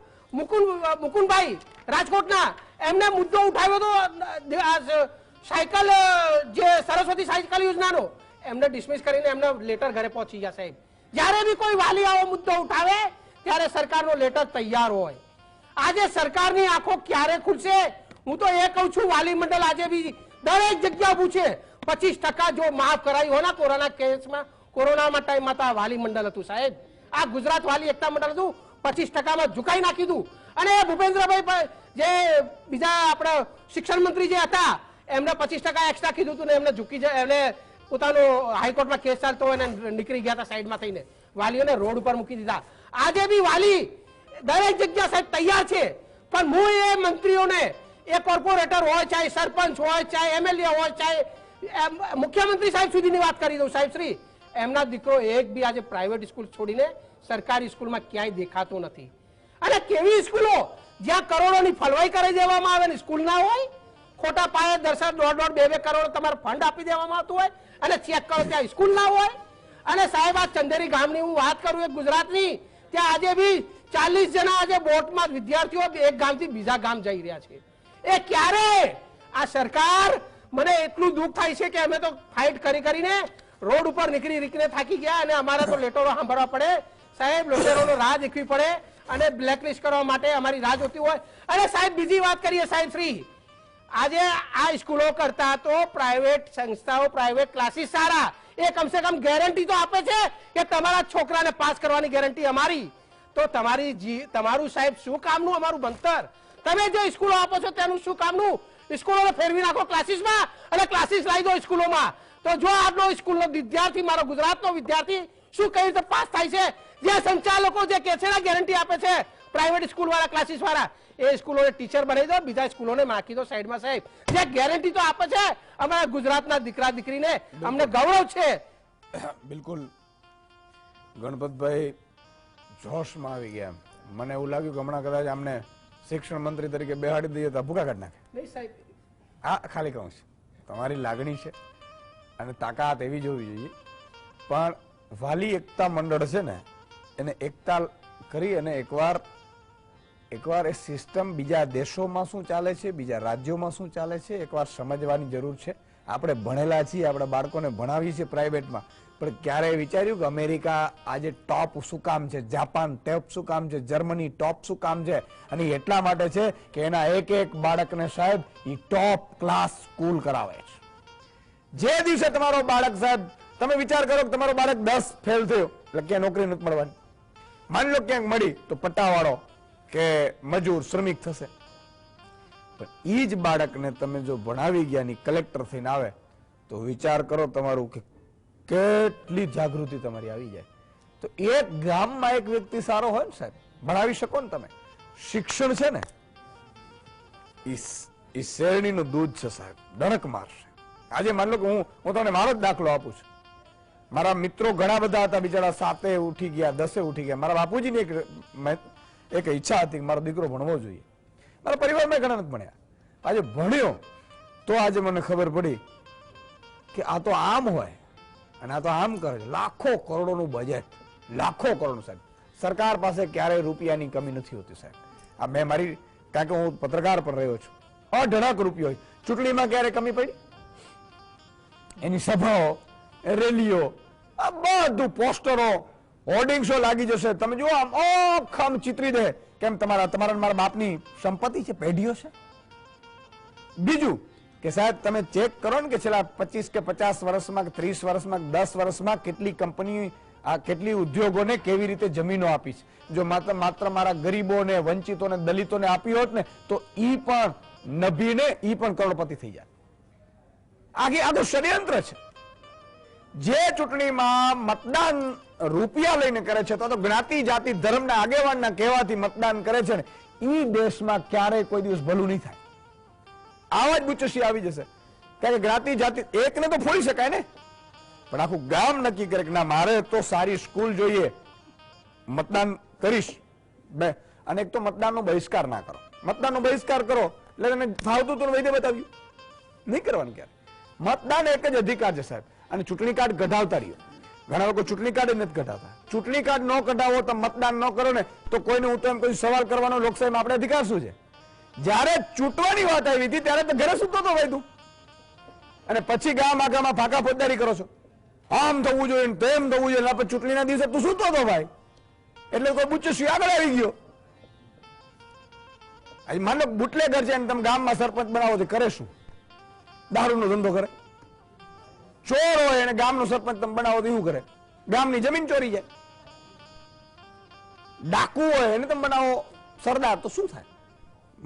મુકુંદભાઈ રાજકોટના, એમને મુદ્દો ઉઠાવ્યો હતો સાયકલ, જે સરસ્વતી સાયકલ યોજનાનો, એમને ડિસમિસ કરીને એમને લેટર ઘરે પહોંચી ગયા સાહેબ. જ્યારે બી કોઈ વાલી આવો મુદ્દો ઉઠાવે ત્યારે સરકારનો લેટર તૈયાર હોય. આજે સરકારની આંખો ક્યારે ખુલશે? હું તો એ કહું છું, વાલી મંડળ આજે બી દરેક જગ્યા પૂછે 25% જો માફ કરાયું હોય ને કોરોના કેસમાં, કોરોનામાં ટાઈમમાં તો આ વાલી મંડળ હતું સાહેબ. આ ગુજરાત વાલી એકતા મંડળ હતું, 25%માં ઝુકાઈ નાખી હતું. અને ભૂપેન્દ્રભાઈ જે બીજા આપણા શિક્ષણ મંત્રી જે હતા, એમને 25% એક્સ્ટ્રા કીધું હતું ને એમને ઝૂકી જાય, એમને પોતાનો હાઈકોર્ટમાં કેસ ચાલતો હોય ને નીકળી ગયા હતા સાઈડમાં થઈને, વાલીઓને રોડ ઉપર મૂકી દીધા. આજે બી વાલી દરેક જગ્યા સાહેબ તૈયાર છે, પણ હું એ મંત્રીઓને, એ કોર્પોરેટર હોય, ચાહે સરપંચ હોય, ચાહે એમએલએ હોય, ચાહે મુખ્યમંત્રી સાહેબ સુધીની વાત કરી દઉં સાહેબ શ્રી, એમના દીકરો એક બી આજે પ્રાઇવેટ સ્કૂલ છોડીને સરકારી સ્કૂલમાં ક્યાંય દેખાતો નથી. અને કેવી સ્કૂલો જ્યાં કરોડોની ફલવાઈ કરી દેવામાં આવે ને સ્કૂલ ના હોય, ખોટા પાયે 1.5-2 કરોડ તમારે ફંડ આપી દેવામાં આવતું હોય અને ચેક કરો ત્યાં સ્કૂલ ના હોય. અને સાહેબ આ ચંદેરી ગામની હું વાત કરું, એક ગુજરાતની, ત્યાં આજે બી 40 જણા આજે બોટમાં વિદ્યાર્થીઓ એક ગામથી બીજા ગામ જઈ રહ્યા છે. એ ક્યારે? આ સરકાર, મને એટલું દુઃખ થાય છે કે અમે તો ફાઇટ કરીને રોડ ઉપર નીકળીને થાકી ગયા અને અમારે તો લેટરો સાંભળવા પડે સાહેબ. લોટેરોનો રાહ દેખવી પડે અને બ્લેકલિસ્ટ કરવા માટે અમારી રાહ જોતી હોય. અને સાહેબ બીજી વાત કરીએ સાહેબ શ્રી, આજે આ સ્કૂલો કરતા તો પ્રાઇવેટ સંસ્થાઓ, પ્રાઇવેટ ક્લાસીસ સારા. એ કમસે કમ ગેરંટી તો આપે છે કે તમારા છોકરાને પાસ કરવાની ગેરંટી અમારી. તો તમારું સાહેબ શું કામનું અમારું ભણતર? તમે જે સ્કૂલો આપો છો તેનું શું કામનું? સ્કૂલોને ફેરવી નાખો ક્લાસીસમાં અને ક્લાસીસ લાવી દો સ્કૂલોમાં. તો જો આટલો સ્કૂલનો વિદ્યાર્થી, મારો ગુજરાતનો વિદ્યાર્થી શું કઈ રીતે પાસ થાય છે? જે સંચાલકો જે કે છે ગેરંટી આપે છે પ્રાઇવેટ સ્કૂલ વાળા, ક્લાસીસ વાળા, એ સ્કૂલોને ટીચર બનાવી દો, બીજા સ્કૂલોને નાખી દો સાઈડમાં સાહેબ. જે ગેરંટી તો આપે છે અમારા ગુજરાતના દીકરા દીકરીને, અમને ગૌરવ છે. બિલકુલ ગણપતભાઈ જોશમાં આવી ગયા. મને એવું લાગ્યું કે હમણાં કદાચ અમને શિક્ષણ મંત્રી તરીકે બેહાડી દઈએ તો ભૂકા કાઢી નાખે. નહીં સાહેબ, હા, ખાલી કહું છું, તમારી લાગણી છે અને તાકાત એવી જોવી જોઈએ. પણ વાલી એકતા મંડળ છે ને, એને એકતા કરી અને એકવાર એ સિસ્ટમ બીજા દેશોમાં શું ચાલે છે, બીજા રાજ્યોમાં શું ચાલે છે, એકવાર સમજવાની જરૂર છે. આપણે ભણેલા છીએ, આપણા બાળકોને ભણાવીએ છીએ પ્રાઇવેટમાં, પણ ક્યારે વિચાર્યું કે અમેરિકા આજે ટોપ શું કામ છે, જાપાન ટોપ શું કામ છે, જર્મની ટોપ શું કામ છે? અને એટલા માટે છે કે એના એક બાળકને સાહેબ એ ટોપ ક્લાસ સ્કૂલ કરાવે છે. જે દિવસે તમારો બાળક સાહેબ, તમે વિચાર કરો કે તમારો બાળક 10 ફેલ થયો એટલે ક્યાં નોકરી નથી મળવાની. માની લો ક્યાંક મળી તો પટ્ટાવાળો કે મજૂર, શ્રમિક થશે. પણ એ જ બાળકને તમે જો ભણાવી ગયા ની કલેક્ટર થઈને આવે તો વિચાર કરો તમારું કે કેટલી જાગૃતિ તમારી આવી જાય. તો એક ગામમાં એક વ્યક્તિ સારો હોય ને સાહેબ, ભણાવી શકો ને તમે. શિક્ષણ છે ને એ શેરણીનું દૂધ છે સાહેબ, ડણક મારશે. આજે માન લો કે હું તમને મારો જ દાખલો આપું છું. મારા મિત્રો ઘણા બધા હતા, બિચારા 7 ઉઠી ગયા, 10 ઉઠી ગયા. મારા બાપુજીની એક ઈચ્છા હતી કે મારો દીકરો ભણવો જોઈએ. મારા પરિવારમાં ઘણા નથી ભણ્યા. આજે ભણ્યો તો આજે મને ખબર પડી કે આ તો આમ હોય અને આ તો આમ કરે છે. લાખો કરોડોનું બજેટ, લાખો કરોડ સાહેબ. સરકાર પાસે ક્યારેય રૂપિયાની કમી નથી હોતી સાહેબ. આ મેં મારી, કારણ કે હું પત્રકાર પર રહ્યો છું, અઢળક રૂપિયો હોય. ચૂંટણીમાં ક્યારે કમી પડી? એની સભાઓ, રેલીઓ, આ બધું પોસ્ટરો, હોર્ડિંગ્સો લાગી જશે. તમે જુઓ આમ આમ ચિતરી દે કેમ તમારા મારા બાપની સંપત્તિ છે, પેઢીઓ છે. બીજું કે સાહેબ તમે ચેક કરો ને કે છેલ્લા 25 કે 50 વર્ષમાં કે 30 વર્ષમાં 10 વર્ષમાં કેટલી કંપની, આ કેટલી ઉદ્યોગોને કેવી રીતે જમીનો આપી છે. જો માત્ર મારા ગરીબોને, વંચિતોને, દલિતોને આપી હોત ને તો ઈ પણ નભીને ઈ પણ કરોડપતિ થઈ જાય. આ તો ષડયંત્ર છે. જે ચૂંટણીમાં મતદાન રૂપિયા લઈને કરે છે, તો જ્ઞાતિ, જાતિ, ધર્મના આગેવાનના કહેવાથી મતદાન કરે છે ને, ઈ દેશમાં ક્યારેય કોઈ દિવસ ભલું નહીં થાય. આવા જ બુચસી આવી જશે. કારણ કે જ્ઞાતિ જાતિ એકને તો ફોડી શકાય ને, પણ આખું ગામ નક્કી કરે કે ના મારે તો સારી સ્કૂલ જોઈએ, મતદાન કરીશ બે. અને એક તો મતદાનનો બહિષ્કાર ના કરો. મતદાનનો બહિષ્કાર કરો એટલે એને ફાવતું તો વૈદ્ય બતાવ્યું નહીં કરવાનું. ક્યારે મતદાન એક જ અધિકાર છે સાહેબ. અને ચૂંટણી કાર્ડ કઢાવતા રહ્યો. ઘણા લોકો ચૂંટણી કાર્ડ જ નથી કઢાવતા. ચૂંટણી કાર્ડ ન કઢાવો તો મતદાન ન કરો ને તો કોઈને હું તો એમ કોઈ સવાલ કરવાનો લોકશાહીમાં આપણે અધિકાર શું છે? જયારે ચૂંટવાની વાત આવી હતી ત્યારે તો ઘરે સૂતો હતો ભાઈ તું, અને પછી ગામ આગામાં ફાંકા ફોજદારી કરો છો. આમ થવું જોઈએ ને તેમ થવું જોઈએ, પછી ચૂંટણીના દિવસે તું સૂતો હતો ભાઈ. એટલે કોઈ બુચ્ચસી આગળ આવી ગયો. માનો બુટલેગર છે ને તમે ગામમાં સરપંચ બનાવો છો, કરે શું? દારૂનો ધંધો કરે. ચોર હોય એને ગામનો સરપંચ તમે બનાવો તો શું કરે? ગામની જમીન ચોરી જાય. ડાકુ હોય એને તમે બનાવો સરદાર તો શું થાય?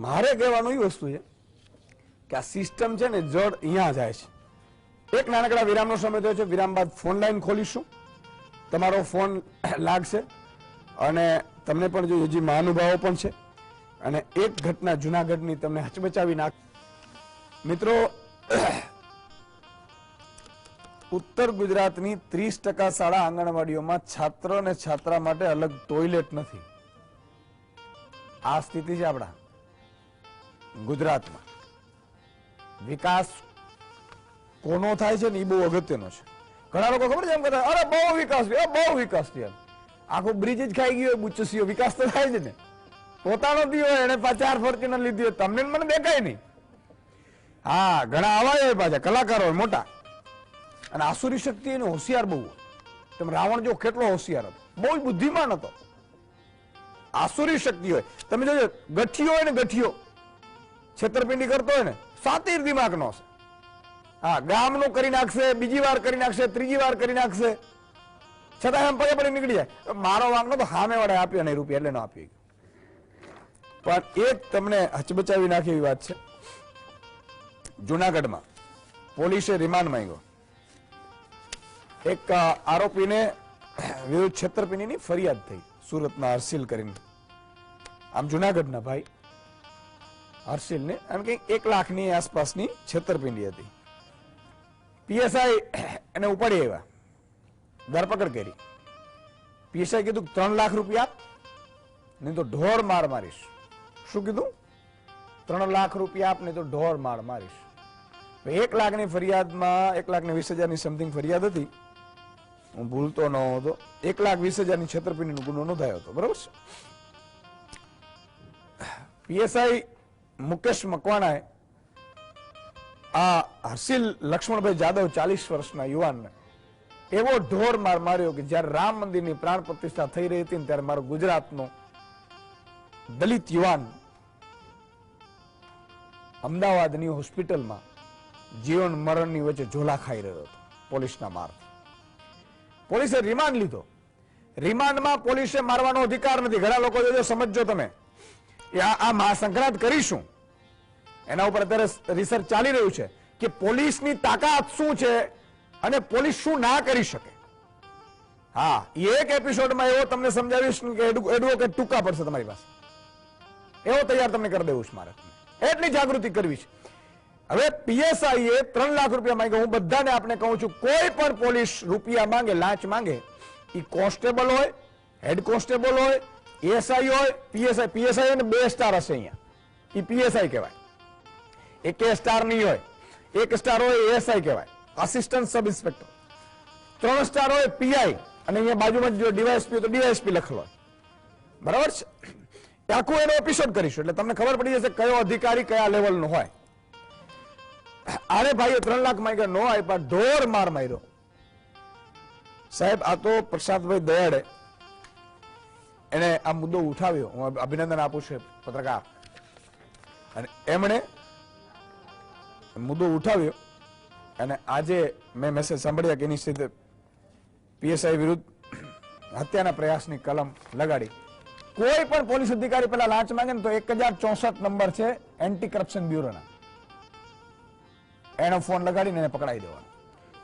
મારે કહેવાનું એ વસ્તુ છે કે આ સિસ્ટમ છે ને જડ અહીંયા જાય છે. એક નાનકડા વિરામનો સમય થયો છે. વિરામ બાદ ફોન લાઈન ખોલીશું, તમારો ફોન લાગશે અને તમને પણ જો હજી મહાનુભાવો પણ છે અને એક ઘટના જુનાગઢની તમને હચમચાવી નાખ. મિત્રો, ઉત્તર ગુજરાતની 30% શાળા આંગણવાડીઓમાં છાત્ર અને છાત્રા માટે અલગ ટોયલેટ નથી. આ સ્થિતિ છે આપણા ગુજરાતમાં. વિકાસ કોનો થાય છે ને એ બહુ અગત્યનો છે. ઘણા લોકો ખબર છે એમ કહેતા અરે બહુ વિકાસ બહુ વિકાસ થયો. આખો બ્રિજ જ ખાઈ ગયો બુચ્ચસીઓ. વિકાસ તો થાય છે ને, પોતાનો થયો એને 4 ફોર્ચ્યુનર લીધી હોય, તમને મને દેખાય નહીં. હા, ઘણા આવા હોય પાછા કલાકારો મોટા, અને આસુરી શક્તિ એનો હોશિયાર બહુ હોય. તમે રાવણ જો કેટલો હોશિયાર હતો, બહુ જ બુદ્ધિમાન હતો. આસુરી શક્તિ હોય. તમે જોજો ગઠિયો હોય ને, ગઠિયો છેતરપિંડી કરતો હોય ને, સાતીર દિમાગનો હશે. હા, ગામનું કરી નાખશે, બીજી વાર કરી નાખશે, ત્રીજી વાર કરી નાખશે, છતાં એમ પગે પડી નીકળી જાય. મારો વાંક નતો, સામે વાળા આપ્યો નહીં રૂપિયા એટલે ન આપ્યો. પણ એક તમને હચબચાવી નાખે એવી વાત છે. જુનાગઢમાં પોલીસે રિમાન્ડ માંગ્યો. એક આરોપીને વિરુદ્ધ છેતરપિંડીની ફરિયાદ થઈ સુરતના હર્ષિલ કરીને. આમ જુનાગઢના ભાઈ હર્ષિલને આમ કે 1 લાખની આસપાસની છેતરપિંડી હતી. પીએસઆઈ એને ઉપાડી આવ્યા, ધરપકડ કરી. પીએસઆઈ કીધું 3 લાખ રૂપિયા આપ, નહીં તો ઢોર માર મારીશ. શું કીધું? 3 લાખ રૂપિયા આપ, નહીં તો ઢોર માર મારીશ. 1 લાખની ફરિયાદમાં 1,20,000ની સમથિંગ ફરિયાદ હતી. હું ભૂલતો ન હતો, 1,20,000ની છેતરપિંડીનો ગુનો નોંધાયો હતો. બરોબર છે. પીએસઆઈ મુકેશ મકવાણાએ આ હર્ષિલ લક્ષ્મણભાઈ જાદવ 40 વર્ષના યુવાનને એવો ઢોર માર માર્યો કે જ્યારે રામ મંદિરની પ્રાણ પ્રતિષ્ઠા થઈ રહી હતી ત્યારે મારો ગુજરાતનો દલિત યુવાન અમદાવાદની હોસ્પિટલમાં જીવન મરણની વચ્ચે ઝોલા ખાઈ રહ્યો હતો પોલીસના મારથી. પોલીસે રિમાન્ડ લીધો. રિમાન્ડમાં પોલીસે મારવાનો અધિકાર નથી. ઘણા લોકો જોજો, સમજજો તમે. આ મહાસંક્રાંત કરીશું એના ઉપર અત્યારે રિસર્ચ ચાલી રહ્યું છે કે પોલીસની તાકાત શું છે અને પોલીસ શું ના કરી શકે. હા, એક એપિસોડમાં એવો તમને સમજાવીશ કે એડવોકેટ ટૂંકા પડશે તમારી પાસે, એવો તૈયાર તમને કરી દેવું છે મારે. એટલી જાગૃતિ કરવી છે. હવે પીએસઆઈ એ 3 લાખ રૂપિયા માંગ્યા. હું બધાને આપણે કહું છું, કોઈ પણ પોલીસ રૂપિયા માંગે, લાંચ માંગે, એ કોન્સ્ટેબલ હોય, હેડ કોન્સ્ટેબલ હોય, એસઆઈ હોય, પીએસઆઈ ને 2 સ્ટાર હશે અહીંયા, એ પીએસઆઈ કહેવાય. એક સ્ટાર નહીં હોય, 1 સ્ટાર હોય એસઆઈ કહેવાય, આસિસ્ટન્ટ સબ ઇન્સ્પેક્ટર. 3 સ્ટાર હોય પીઆઈ, અને અહીંયા બાજુમાં જો ડીવાયએસપી તો ડીવાયએસપી લખેલો હોય. બરાબર છે. આખું એનો એપિસોડ કરીશું એટલે તમને ખબર પડી જશે કયો અધિકારી કયા લેવલનો હોય. આરે ભાઈએ 3 લાખ માંગ્યા, નો આપ્યા, ઢોર માર માર્યો. સાહેબ, આ તો પ્રસાદભાઈ દયાળે એને આ મુદ્દો ઉઠાવ્યો. હું અભિનંદન આપું છું પત્રકાર, અને એમણે મુદ્દો ઉઠાવ્યો અને આજે મેં મેસેજ સાંભળ્યા કે એની સ્થિતિ પીએસઆઈ વિરુદ્ધ હત્યાના પ્રયાસની કલમ લગાડી. કોઈ પણ પોલીસ અધિકારી પેલા લાંચ માંગે ને તો 1064 નંબર છે એન્ટી કરપ્શન બ્યુરોના, એનો ફોન લગાડીને એને પકડાઈ દેવાનો.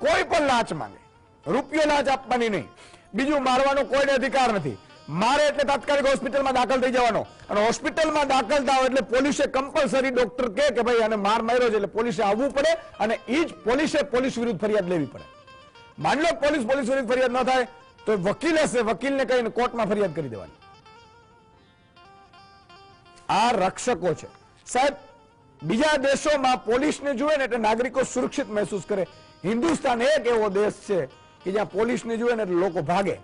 કોઈ પણ લાંચ માંગે, રૂપિયો લાંચ આપવાની નહીં. બીજું, મારવાનો કોઈને અધિકાર નથી. મારે એટલે તાત્કાલિક હોસ્પિટલમાં દાખલ થઈ જવાનો, અને હોસ્પિટલમાં દાખલ થાવ એટલે પોલીસે કમ્પલસરી ડોક્ટર કે ભાઈ આને માર માર્યો છે એટલે પોલીસે આવવું પડે, અને એ જ પોલીસે પોલીસ વિરુદ્ધ ફરિયાદ લેવી પડે. માની લો પોલીસ વિરુદ્ધ ફરિયાદ ન થાય તો વકીલ હશે, વકીલને કહીને કોર્ટમાં ફરિયાદ કરી દેવાની. આ રક્ષકો છે સાહેબ. બીજા દેશોમાં પોલીસને જુએ ને એટલે નાગરિકો સુરક્ષિત મહેસૂસ કરે. હિન્દુસ્તાન એક એવો દેશ છે કે જ્યાં પોલીસને જુએ ને એટલે લોકો ભાગે,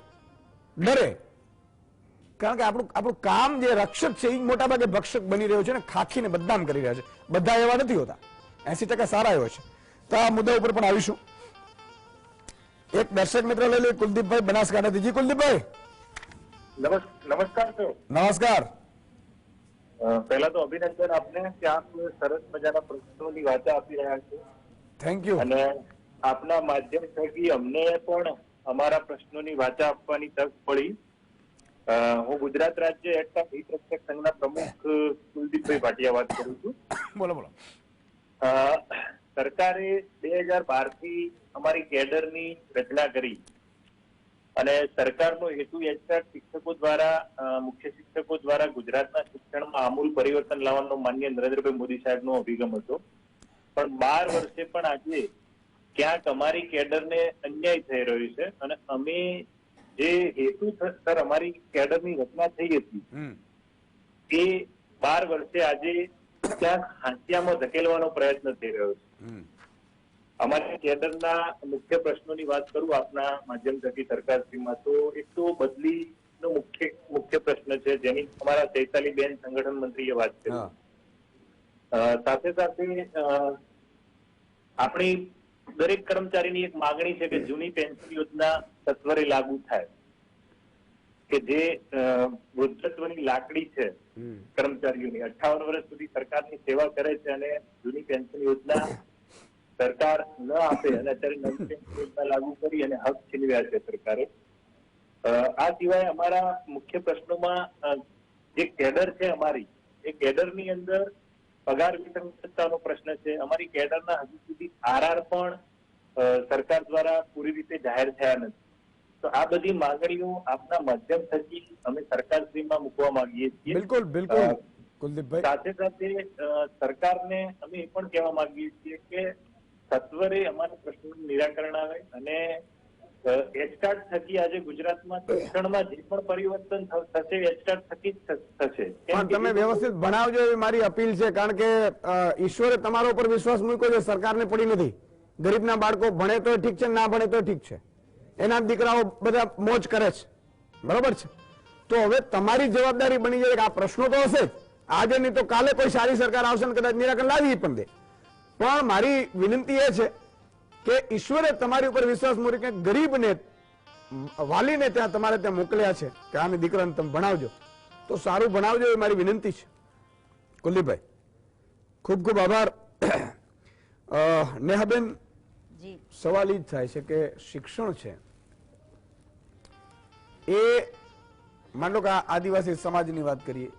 ડરે. કારણ કે આપણું કામ જે રક્ષક છે એ મોટા ભાગે ભક્ષક બની રહ્યો છે ને ખાખીને બદનામ કરી રહ્યા છે. બધા એવા નથી હોતા, 80% સારા હોય છે. તો આ મુદ્દા ઉપર પણ આવીશું. એક દર્શક મિત્ર લઈ લે, કુલદીપભાઈ બનાસકાંઠાથી. જી કુલદીપભાઈ. નમસ્કાર સર. નમસ્કાર. પહેલા તો અભિનંદન આપને કે આપ સરસ મજાના પ્રશ્નોની વાચા આપી રહ્યા છો. Thank you. અને આપના માધ્યમ થકી અમને પણ અમારા પ્રશ્નોની વાચા આપવાની તક મળી. હું ગુજરાત રાજ્ય એકતા હિત રક્ષક સંઘના પ્રમુખ કુલદીપભાઈ ભાટિયા વાત કરું છું. બોલો બોલો. સરકારે 2012 થી અમારી કેડરની રચના કરી, અને સરકારનો હેતુ એચઆર શિક્ષકો દ્વારા, મુખ્ય શિક્ષકો દ્વારા ગુજરાતના શિક્ષણમાં આમૂલ પરિવર્તન લાવવાનો માનનીય નરેન્દ્રભાઈ મોદી સાહેબનો અભિગમ હતો. પણ 12 વર્ષે પણ આજે ક્યાંક અમારી કેડરને અન્યાય થઈ રહ્યો છે, અને અમે જે હેતુ સર અમારી કેડરની રચના થઈ હતી એ 12 વર્ષે આજે ક્યાંક હાંસિયામાં ધકેલવાનો પ્રયત્ન થઈ રહ્યો છે. અમારી કેડરના મુખ્ય પ્રશ્નોની વાત કરું આપના માધ્યમ થકી સરકારશ્રીમાં, તો એક તો બદલીનો મુખ્ય પ્રશ્ન છે, જેની અમારા ચૈતાલીબેન સંગઠન મંત્રીએ વાત કરી. સાથે સાથે આપણી દરેક કર્મચારીની એક માગણી છે કે જૂની પેન્શન યોજના સત્વરે લાગુ થાય, કે જે વૃદ્ધત્વની લાકડી છે કર્મચારીઓની, 58 વર્ષ સુધી સરકારની સેવા કરે છે અને જૂની પેન્શન યોજના સરકાર ન આપે અને અત્યારે નવી પેન્શન યોજના લાગુ કરી અને હક છીનવ્યા છે સરકારે. આ સિવાય અમારા મુખ્ય પ્રશ્નોમાં જે કેડર છે અમારી, એ કેડરની અંદર પગાર વિસંગતતાનો પ્રશ્ન છે. અમારી કેડરના હજુ સુધી આરઆર પણ સરકાર દ્વારા પૂરી રીતે જાહેર થયા નથી. તો આ બધી માંગણીઓ આપના માધ્યમ થકી અમે સરકારશ્રીમાં મૂકવા માંગીએ છીએ. બિલકુલ બિલકુલ કુલદીપભાઈ. સાથે સાથે સરકારને અમે એ પણ કહેવા માંગીએ છીએ કે સત્વરે અમારા પ્રશ્નોનું નિરાકરણ આવે, અને એચટાટ થકી આજે ગુજરાતમાં શિક્ષણમાં જે પણ પરિવર્તન થશે એચટાટ થકી જ થશે. પણ તમે વ્યવસ્થિત ભણાવજો એવી મારી અપીલ છે, કારણ કે ઈશ્વરે તમારા ઉપર વિશ્વાસ મૂક્યો છે, સરકારને પડી નથી. ગરીબના બાળકો ભણે તો ઠીક છે, ના ભણે તો ઠીક છે, એના દીકરાઓ બધા મોજ કરે છે, બરોબર છે. તો હવે તમારી જવાબદારી બની જાય કે આ પ્રશ્નો તો હશે જ, આજે નહીં તો કાલે કોઈ સારી સરકાર આવશે ને કદાચ નિરાકરણ લાવી પણ દે. પણ મારી વિનંતી એ છે કે ઈશ્વરે તમારી ઉપર વિશ્વાસ મૂકી કે ગરીબને, વાલીને ત્યાં તમારે ત્યાં મોકલ્યા છે કે આને દીકરાને તમે ભણાવજો, તો સારું ભણાવજો એ મારી વિનંતી છે. કુલદીપભાઈ ખૂબ ખૂબ આભાર. નેહાબેન, સવાલ એ જ થાય છે કે શિક્ષણ છે એ, માન લો કે આદિવાસી સમાજની વાત કરીએ,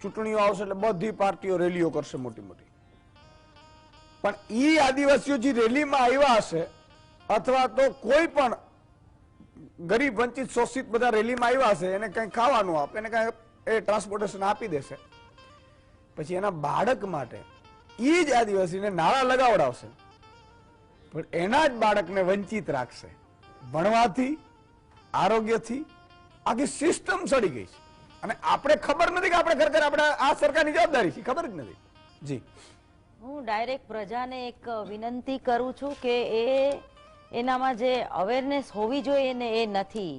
ચૂંટણીઓ આવશે એટલે બધી પાર્ટીઓ રેલીઓ કરશે મોટી મોટી, પણ ઈ આદિવાસીઓ જે રેલીમાં આવ્યા હશે અથવા તો કોઈ પણ ગરીબ વંચિત શોષિત બધા રેલીમાં આવ્યા હશે, એને કઈ ખાવાનું આપે, એને કઈ એ ટ્રાન્સપોર્ટેશન આપી દેશે, પછી એના બાળક માટે ઈ જ આદિવાસીને નાણાં લગાવડાવશે, પણ એના જ બાળકને વંચિત રાખશે ભણવાથી, આરોગ્યથી. આખી સિસ્ટમ સડી ગઈ છે, અને આપણે ખબર નથી કે આપણે ખરેખર આપણે આ સરકારની જવાબદારી છે, ખબર જ નથી. જી, હું ડાયરેક્ટ પ્રજાને એક વિનંતી કરું છું કે એનામાં જે અવેરનેસ હોવી જોઈએ ને એ નથી.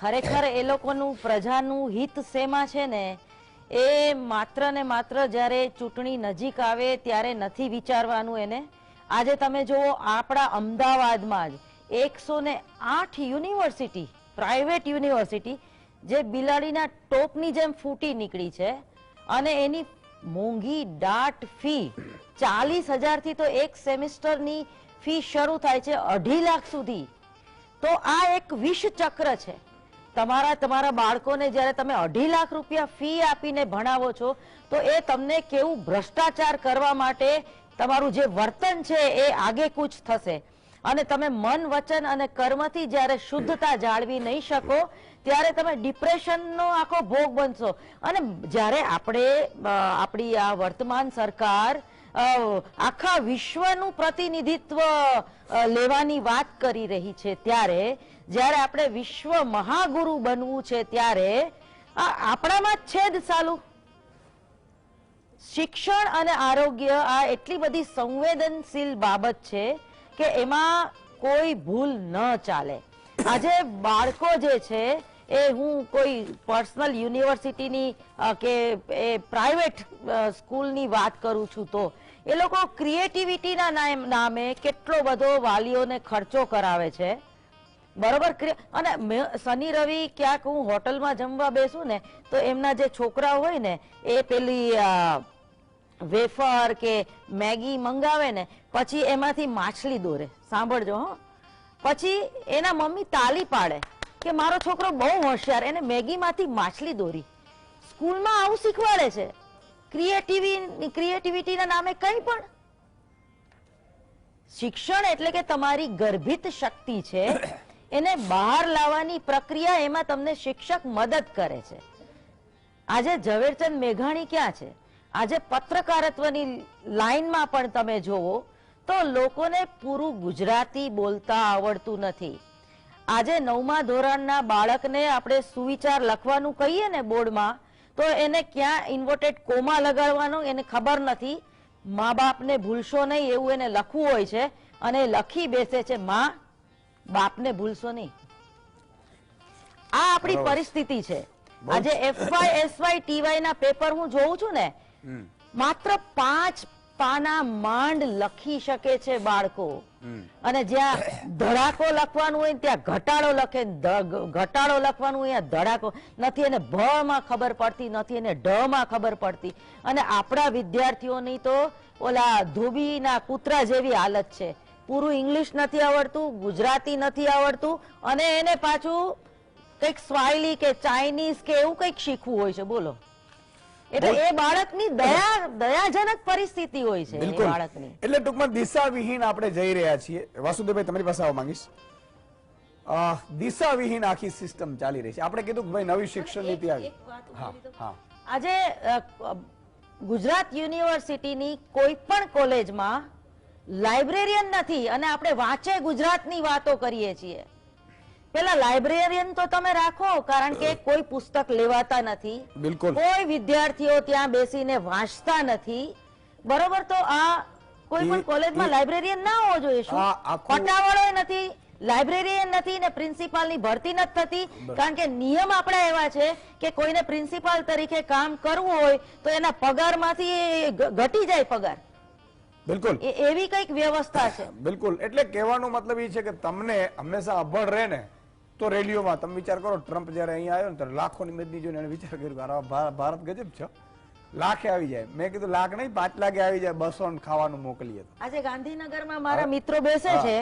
ખરેખર એ લોકોનું પ્રજાનું હિત શેમાં છે ને એ માત્ર ને માત્ર જ્યારે ચૂંટણી નજીક આવે ત્યારે નથી વિચારવાનું એને. આજે તમે જુઓ આપણા અમદાવાદમાં જ 108 યુનિવર્સિટી, પ્રાઇવેટ યુનિવર્સિટી જે બિલાડીના ટોપની જેમ ફૂટી નીકળી છે, અને એની મોંઘી દાટ ફી 40,000 થી તો એક સેમિસ્ટરની ફી શરૂ થાય છે 2.5 લાખ સુધી. તો આ એક વિષ ચક્ર છે. તમારા બાળકોને જ્યારે તમે 2.5 લાખ રૂપિયા ફી આપીને ભણાવો છો તો એ તમને કેવું ભ્રષ્ટાચાર કરવા માટે તમારું જે વર્તન છે એ આગેકૂચ થશે. અને તમે મન વચન અને કર્મથી જ્યારે શુદ્ધતા જાળવી નહીં શકો ત્યારે તમે ડિપ્રેશનનો આખો ભોગ બનશો. અને જ્યારે આપણી આ વર્તમાન સરકાર આખા વિશ્વનું પ્રતિનિધિત્વ લેવાની વાત કરી રહી છે, ત્યારે જ્યારે આપણે વિશ્વ મહાગુરુ બનવું છે, ત્યારે આપણામાં જ છે જ ચાલુ. શિક્ષણ અને આરોગ્ય આ એટલી બધી સંવેદનશીલ બાબત છે કે એમાં કોઈ ભૂલ ન ચાલે. આજે બાળકો જે છે એ હું કોઈ પર્સનલ યુનિવર્સિટીની કે પ્રાઇવેટ સ્કૂલની વાત કરું છું, તો એ લોકો ક્રિએટિવિટીના નામે કેટલો બધો વાલીઓને ખર્ચો કરાવે છે, બરોબર. અને શનિ રવિ ક્યાંક હું હોટલમાં જમવા બેસું ને તો એમના જે છોકરા હોય ને એ પેલી વેફર કે મેગી મંગાવે ને પછી એમાંથી માછલી દોરે. સાંભળજો હો. પછી એના મમ્મી તાલી પાડે કે મારો છોકરો બહુ હોશિયાર, એને મેગીમાંથી માછલી દોરી. સ્કૂલમાં આવું શીખવાડે છે, ક્રિએટિવિટીના નામે કંઈ પણ. શિક્ષણ એટલે કે તમારી ગર્ભિત શક્તિ છે, એને બહાર લાવવાની પ્રક્રિયા, એમાં તમને શિક્ષક મદદ કરે છે. આજે ઝવેરચંદ મેઘાણી ક્યાં છે? આજે પત્રકારત્વની લાઈનમાં પણ તમે જોવો તો લોકોને પૂરું ગુજરાતી બોલતા આવડતું નથી. આજે 9મા ધોરણના બાળકને આપણે સુવિચાર લખવાનું કહીએ ને બોર્ડમાં, તો એને ક્યાં ઇન્વર્ટેડ કોમા લગાડવાનો એને ખબર નથી. મા બાપને ભૂલશો નહીં એવું એને લખવું હોય છે અને લખી બેસે છે મા બાપને ભૂલશો નહીં. આ આપણી પરિસ્થિતિ છે. આજે FY, SY, TY ના પેપર હું જોઉં છું ને, માત્ર 5 પાના માંડ લખી શકે છે બાળકો. અને જ્યાં ધડાકો લખવાનું હોય ત્યાં ઘટાડો લખે, ઘટાડો લખવાનું હોય ધડાકો. નથી એને ભ માં ખબર પડતી, નથી એને ઢ માં ખબર પડતી. અને આપણા વિદ્યાર્થીઓની તો ઓલા ધોબીના કૂતરા જેવી હાલત છે. પૂરું ઇંગ્લિશ નથી આવડતું, ગુજરાતી નથી આવડતું, અને એને પાછું કંઈક સ્વાઇલી કે ચાઇનીઝ કે એવું કંઈક શીખવું હોય છે. બોલો, એટલે એ બાળકની દયાજનક પરિસ્થિતિ હોય છે એ બાળકની. એટલે ટૂંકમાં દિશાવિહીન આપણે જઈ રહ્યા છીએ. વાસુદેવભાઈ તમારી પાસે આવવા માંગીશ. દિશાવિહીન આખી સિસ્ટમ ચાલી રહી છે. આપણે કીધું કે ભાઈ નવી શિક્ષણ નીતિ આવી. આજે ગુજરાત યુનિવર્સિટીની કોઈ પણ કોલેજમાં લાઇબ્રેરિયન નથી, અને આપણે વાંચે ગુજરાતની વાતો કરીએ છીએ. પેલા લાઇબ્રેરિયન તો તમે રાખો, કારણ કે કોઈ પુસ્તક લેવાતા નથી, બિલકુલ કોઈ વિદ્યાર્થીઓ ત્યાં બેસીને વાંચતા નથી, બરોબર. તો આ કોઈ પણ કોલેજમાં લાઇબ્રેરિયન ના હોવો જોઈએ. શું પટાવાળો નથી, લાઇબ્રેરિયન નથી, ને પ્રિન્સિપાલની ભરતી નથી થતી, કારણ કે નિયમ આપણા એવા છે કે કોઈને પ્રિન્સિપાલ તરીકે કામ કરવું હોય તો એના પગારમાંથી ઘટી જાય પગાર. બિલકુલ એવી કઈક વ્યવસ્થા છે. બિલકુલ. એટલે કહેવાનો મતલબ એ છે કે તમને હંમેશા અભણ રહે ને તો રેલીઓમાં તમે વિચાર કરો, ટ્રમ્પ જયારે અહીંયા આવ્યો ને ત્યારે લાખોની મેદની જોઈને એને વિચાર કર્યો ભારત ગજબ છે, લાખે આવી જાય. મેં કીધું લાખ નહીં 5 લાખે આવી જાય, 200 ખાવાનું મોકલીએ. આજે ગાંધીનગરમાં મારા મિત્રો બેસે છે,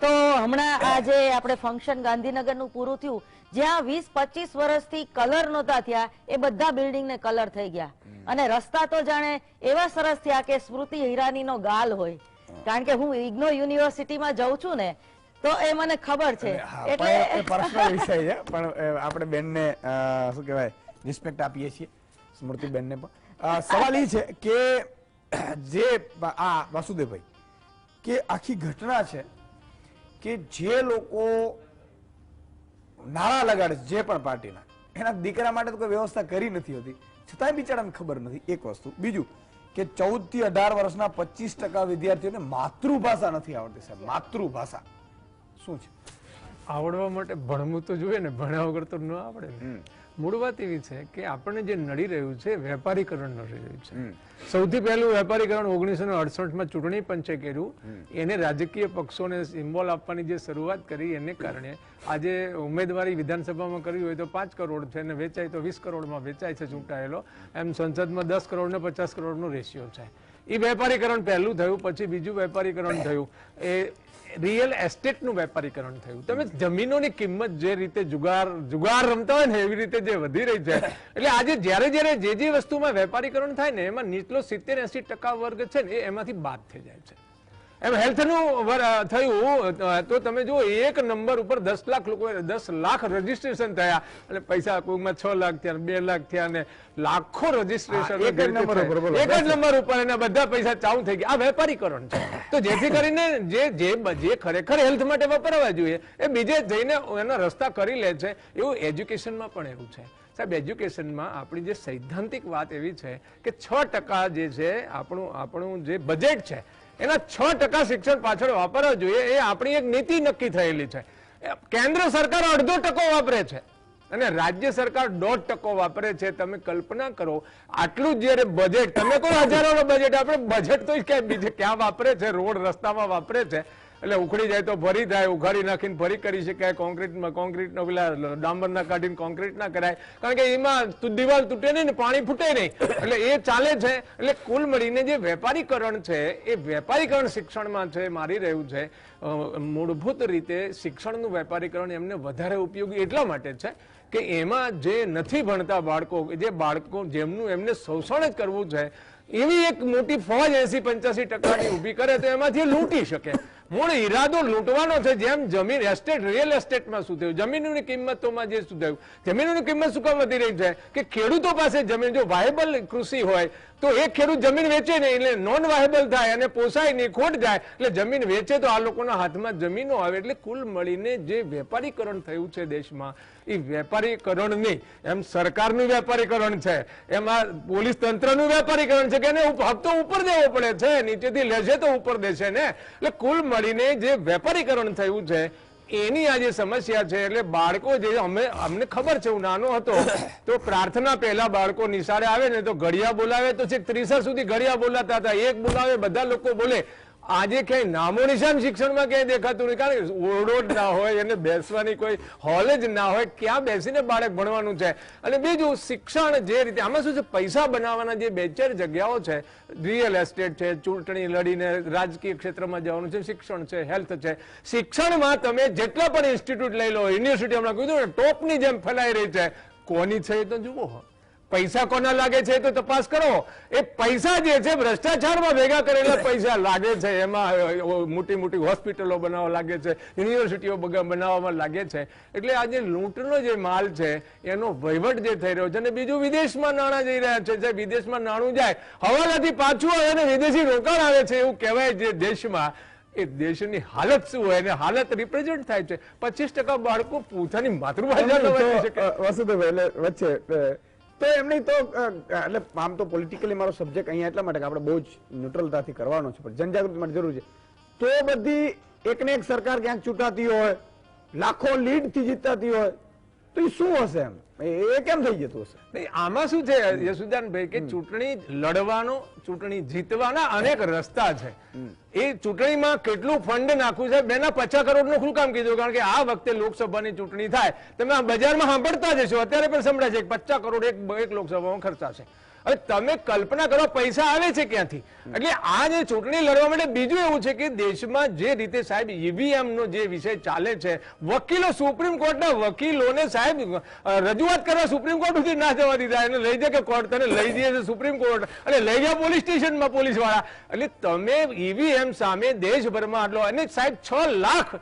તો હમણાં આજે આપણે ફંક્શન ગાંધીનગરનું પૂરું થયું, જ્યાં 20-25 વર્ષથી કલર નહોતા થયા એ બધા બિલ્ડિંગને કલર થઈ ગયા. અને રસ્તા તો જાણે એવા સરસ થયા કે સ્મૃતિ ઈરાનીનો ગાલ હોય. કારણ કે હું ઇગ્નો યુનિવર્સિટીમાં જઉં છું ને તો એ મને ખબર છે. એટલે પર્સનલ વિષય છે, પણ આપણે બેનને શું કહેવાય રિસ્પેક્ટ આપીએ છીએ, સ્મૃતિ બેનને પણ. સવાલ એ છે કે જે આ વાસુદેવભાઈ કે આખી ઘટના છે કે જે લોકો નાણાં લગાડે છે જે પણ પાર્ટીના, એના દીકરા માટે તો કોઈ વ્યવસ્થા કરી નથી હોતી, છતાંય બિચારાને ખબર નથી. એક વસ્તુ. બીજું કે 14 થી 18 વર્ષના 25% વિદ્યાર્થીઓને માતૃભાષા નથી આવડતી. સાહેબ, માતૃભાષા શું છે? આવડવા માટે ભણવું તો જોઈએ ને, ભણ્યા વગર તો ન આવડે ને. મૂળ વાત એવી છે કે આપણને જે નડી રહ્યું છે વેપારીકરણ નડી રહ્યું છે. સૌથી પહેલું વેપારીકરણ 1968માં ચૂંટણી પંચે કર્યું. એને રાજકીય પક્ષોને સિમ્બોલ આપવાની જે શરૂઆત કરી એને કારણે આજે ઉમેદવારી વિધાનસભામાં કરવી હોય તો 5 કરોડ છે અને વેચાય તો 20 કરોડમાં વેચાય છે ચૂંટાયેલો. એમ સંસદમાં 10 કરોડ ને 50 કરોડનો રેશિયો છે. એ વેપારીકરણ પહેલું થયું. પછી બીજું વેપારીકરણ થયું એ રિયલ એસ્ટેટનું વેપારીકરણ થયું. તમે જમીનોની કિંમત જે રીતે જુગાર રમતા હોય ને એવી રીતે જે વધી રહી છે. એટલે આજે જ્યારે જે વસ્તુમાં વેપારીકરણ થાય ને એમાં નીચલો 70-80% વર્ગ છે ને એ એમાંથી બાદ થઈ જાય છે. એમ હેલ્થનું થયું તો તમે જુઓ 1 નંબર ઉપર 10 લાખ લોકો 10 લાખ રજીસ્ટ્રેશન થયા અને પૈસા કોઈમાં 6 લાખ થયા 2 લાખ થયા અને લાખો રજીસ્ટ્રેશન એક જ નંબર ઉપર એના બધા પૈસા ચાઉ થઈ ગયા. આ વેપારીકરણ છે. તો જેથી કરીને જે ખરેખર હેલ્થ માટે વાપરવા જોઈએ એ બીજે જઈને એના રસ્તા કરી લે છે. એવું એજ્યુકેશનમાં પણ એવું છે સાહેબ. એજ્યુકેશનમાં આપણી જે સૈદ્ધાંતિક વાત એવી છે કે 6% જે છે આપણું જે બજેટ છે એના 6% શિક્ષણ પાછળ વાપરવા જોઈએ. એ આપણી એક નીતિ નક્કી થયેલી છે. કેન્દ્ર સરકાર 1/2% વાપરે છે અને રાજ્ય સરકાર 1.5% વાપરે છે. તમે કલ્પના કરો આટલું જયારે બજેટ, તમે કહો હજારોનો બજેટ, આપણે બજેટ તો બીજે ક્યાં વાપરે છે? રોડ રસ્તામાં વાપરે છે. એટલે ઉખડી જાય તો ફરી થાય, ઉઘાડી નાખીને ફરી કરી શકાય. કોન્ક્રીટનો પેલા ડાંબરના કાઢીને કોન્ક્રીટ ના કરાય, કારણ કે એમાં દિવાલ તૂટે નહીં ને પાણી ફૂટે નહીં, એટલે એ ચાલે છે. એટલે કુલ મળીને જે વેપારીકરણ છે એ વેપારીકરણ શિક્ષણમાં છે મારી રહ્યું છે. મૂળભૂત રીતે શિક્ષણનું વેપારીકરણ એમને વધારે ઉપયોગી એટલા માટે છે કે એમાં જે નથી ભણતા બાળકો, જે બાળકો જેમનું એમને શોષણ જ કરવું છે એવી એક મોટી ફોજ 80-85% ઊભી કરે તો એમાંથી લૂંટી શકે. મૂળ ઈરાદો લૂંટવાનો છે. જેમ જમીન રિયલ એસ્ટેટમાં શું થયું, જમીનોની કિંમતોમાં જે શું થયું, જમીનોની કિંમત શું કામ વધી રહી છે કે ખેડૂતો પાસે જમીન, જો વાયેબલ કૃષિ હોય તો એક ખેડૂત જમીન વેચે નહીં એટલે નોન વાયેબલ થાય અને પોસાય નહીં, ખોટ જાય એટલે જમીન વેચે તો આ લોકોના હાથમાં જમીનો આવે. એટલે કુલ મળીને જે વેપારીકરણ થયું છે દેશમાં એ વેપારીકરણ નહીં, એમ સરકારનું વેપારીકરણ છે, એમાં પોલીસ તંત્રનું વેપારીકરણ છે કે એને હપ્તો ઉપર દેવો પડે છે, નીચેથી લેશે તો ઉપર દેશે ને. એટલે કુલ મળીને જે વેપારીકરણ થયું છે એની આ જે સમસ્યા છે. એટલે બાળકો જે અમને ખબર છે, હું નાનો હતો તો પ્રાર્થના પહેલા બાળકો નિશાળે આવે ને તો ઘડિયા બોલાવે તો છેક 30 સુધી ઘડિયા બોલાતા હતા. એક બોલાવે બધા લોકો બોલે. આજે ક્યાંય નામો નિશાન શિક્ષણમાં ક્યાંય દેખાતું નહીં, કારણ કે ઓરડો જ ના હોય, એને બેસવાની કોઈ હોલ જ ના હોય, ક્યાં બેસીને બાળક ભણવાનું છે. અને બીજું શિક્ષણ જે રીતે આમાં શું છે, પૈસા બનાવવાના જે 2-4 જગ્યાઓ છે, રિયલ એસ્ટેટ છે, ચૂંટણી લડીને રાજકીય ક્ષેત્રમાં જવાનું છે, શિક્ષણ છે, હેલ્થ છે. શિક્ષણમાં તમે જેટલા પણ ઇન્સ્ટિટ્યૂટ લઈ લો, યુનિવર્સિટી હમણાં કીધું ને ટોપની જેમ ફેલાઈ રહી છે, કોની છે એ તો જુઓ. પૈસા કોના લાગે છે તો તપાસ કરો. એ પૈસા જે છે ભ્રષ્ટાચારમાં ભેગા કરેલા પૈસા લાગે છે, એમાં મોટી મોટી હોસ્પિટલો બનાવવા લાગે છે, યુનિવર્સિટીઓ બનાવવામાં લાગે છે. એટલે આ જે લૂંટનો જે માલ છે એનો વહીવટ જે થઈ રહ્યો છે. અને બીજું વિદેશમાં નાણાં જઈ રહ્યા છે. વિદેશમાં નાણું જાય, હવાલાથી પાછું આવે અને વિદેશી રોકાણ આવે છે એવું કહેવાય જે દેશમાં. એ દેશની હાલત શું હોય, અને હાલત રિપ્રેઝન્ટ થાય છે. 25% બાળકો પોતાની માતૃભાષા વચ્ચે તો એમની તો એટલે આમ તો પોલિટિકલી મારો સબ્જેક્ટ અહીંયા એટલા માટે કે આપણે બહુ જ ન્યુટ્રલતાથી કરવાનો છે, પણ જનજાગૃતિ માટે જરૂર છે. તો બધી એકને એક સરકાર ક્યાંક ચૂંટાતી હોય, લાખો લીડ થી જીતાતી હોય, તો એ શું હશે? એમ એ કેમ થઈ જતું હશે? નહીં, આમાં શું છે યશુદાનભાઈ કે ચૂંટણી લડવાનો, ચૂંટણી જીતવાના અનેક રસ્તા છે. એ ચૂંટણીમાં કેટલું ફંડ નાખવું છે, 50 કરોડનું ખુલ્લું કામ કીધું, કારણ કે આ વખતે લોકસભાની ચૂંટણી થાય, તમે બજારમાં સાંભળતા જશો, અત્યારે પણ સંભળાય છે 50 કરોડ એક લોકસભામાં ખર્ચાશે. હવે તમે કલ્પના કરો પૈસા આવે છે ક્યાંથી? એટલે આ જે ચૂંટણી લડવા માટે બીજું એવું છે કે દેશમાં જે રીતે સાહેબ ઈવીએમ નો જે વિષય ચાલે છે, વકીલો, સુપ્રીમ કોર્ટના વકીલોને સાહેબ રજૂઆત કરવા સુપ્રીમ કોર્ટ સુધી ના જવા દીધા. એને લઈ જાય કે કોર્ટ તને લઈ જઈએ છે સુપ્રીમ કોર્ટ, અને લઈ ગયા પોલીસ સ્ટેશનમાં પોલીસ વાળા. એટલે તમે ઈવીએમ સામે દેશભરમાં આટલો, અને સાહેબ 6 લાખ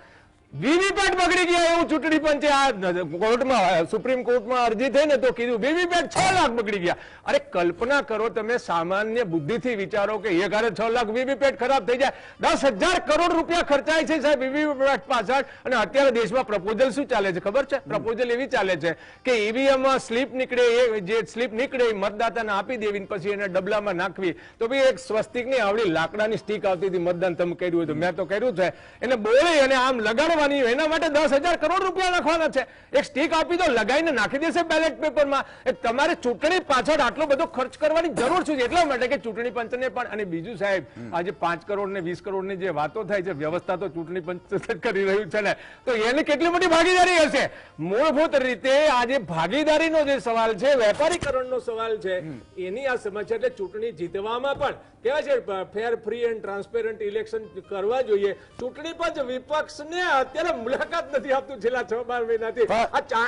વીવીપેટ પકડી ગયા એવું ચૂંટણી પંચે આ કોર્ટમાં, સુપ્રીમ કોર્ટમાં અરજી થઈ ને તો કીધું વીવીપેટ 6 લાખ પકડી ગયા. અરે કલ્પના કરો, તમે સામાન્ય બુદ્ધિથી વિચારો કે એક હારે 6 લાખ વીવીપેટ ખરાબ થઈ જાય. 10,000 કરોડ રૂપિયા ખર્ચાય છે સાહેબ વીવીપેટ પાછળ. અને અત્યારે દેશમાં પ્રપોઝલ શું ચાલે છે ખબર છે? પ્રપોઝલ એવી ચાલે છે કે ઈવીએમમાં સ્લીપ નીકળે, એ જે સ્લીપ નીકળે એ મતદાતાને આપી દેવી, પછી એને ડબલામાં નાખવી. તો ભાઈ એક સ્વસ્તિકની આવડી લાકડાની સ્ટીક આવતી હતી, મતદાન તમે કર્યું હતું, મેં તો કર્યું છે, એને બોળી અને આમ લગાડવા, એના માટે 10,000 કરોડ રૂપિયા નાખવાના છે. એક સ્ટીક આપી દો, લગાવીને નાખી દેશે બેલેટ પેપરમાં. તમારે ચૂંટણી પાછળ આટલો બધો ખર્ચ કરવાની જરૂર છે એટલા માટે કે ચૂંટણી પંચને પણ. અને બીજું સાહેબ, આજે 5 કરોડ ને 20 કરોડ ની જે વાતો થાય છે, વ્યવસ્થા તો ચૂંટણી પંચ કરી રહ્યું છે ને, તો એની કેટલી મોટી ભાગીદારી હશે? મૂળભૂત રીતે આજે ભાગીદારીનો જે સવાલ છે, વેપારીકરણનો સવાલ છે, એની આ સમસ્યા. એટલે ચૂંટણી જીતવામાં પણ કહેવાય છે ફેર, ફ્રી એન્ડ ટ્રાન્સપેરન્ટ ઇલેક્શન કરવા જોઈએ. ચૂંટણી પંચ વિપક્ષને અત્યારે મુલાકાત નથી આપતું છેલ્લા 6-12 મહિનાથી.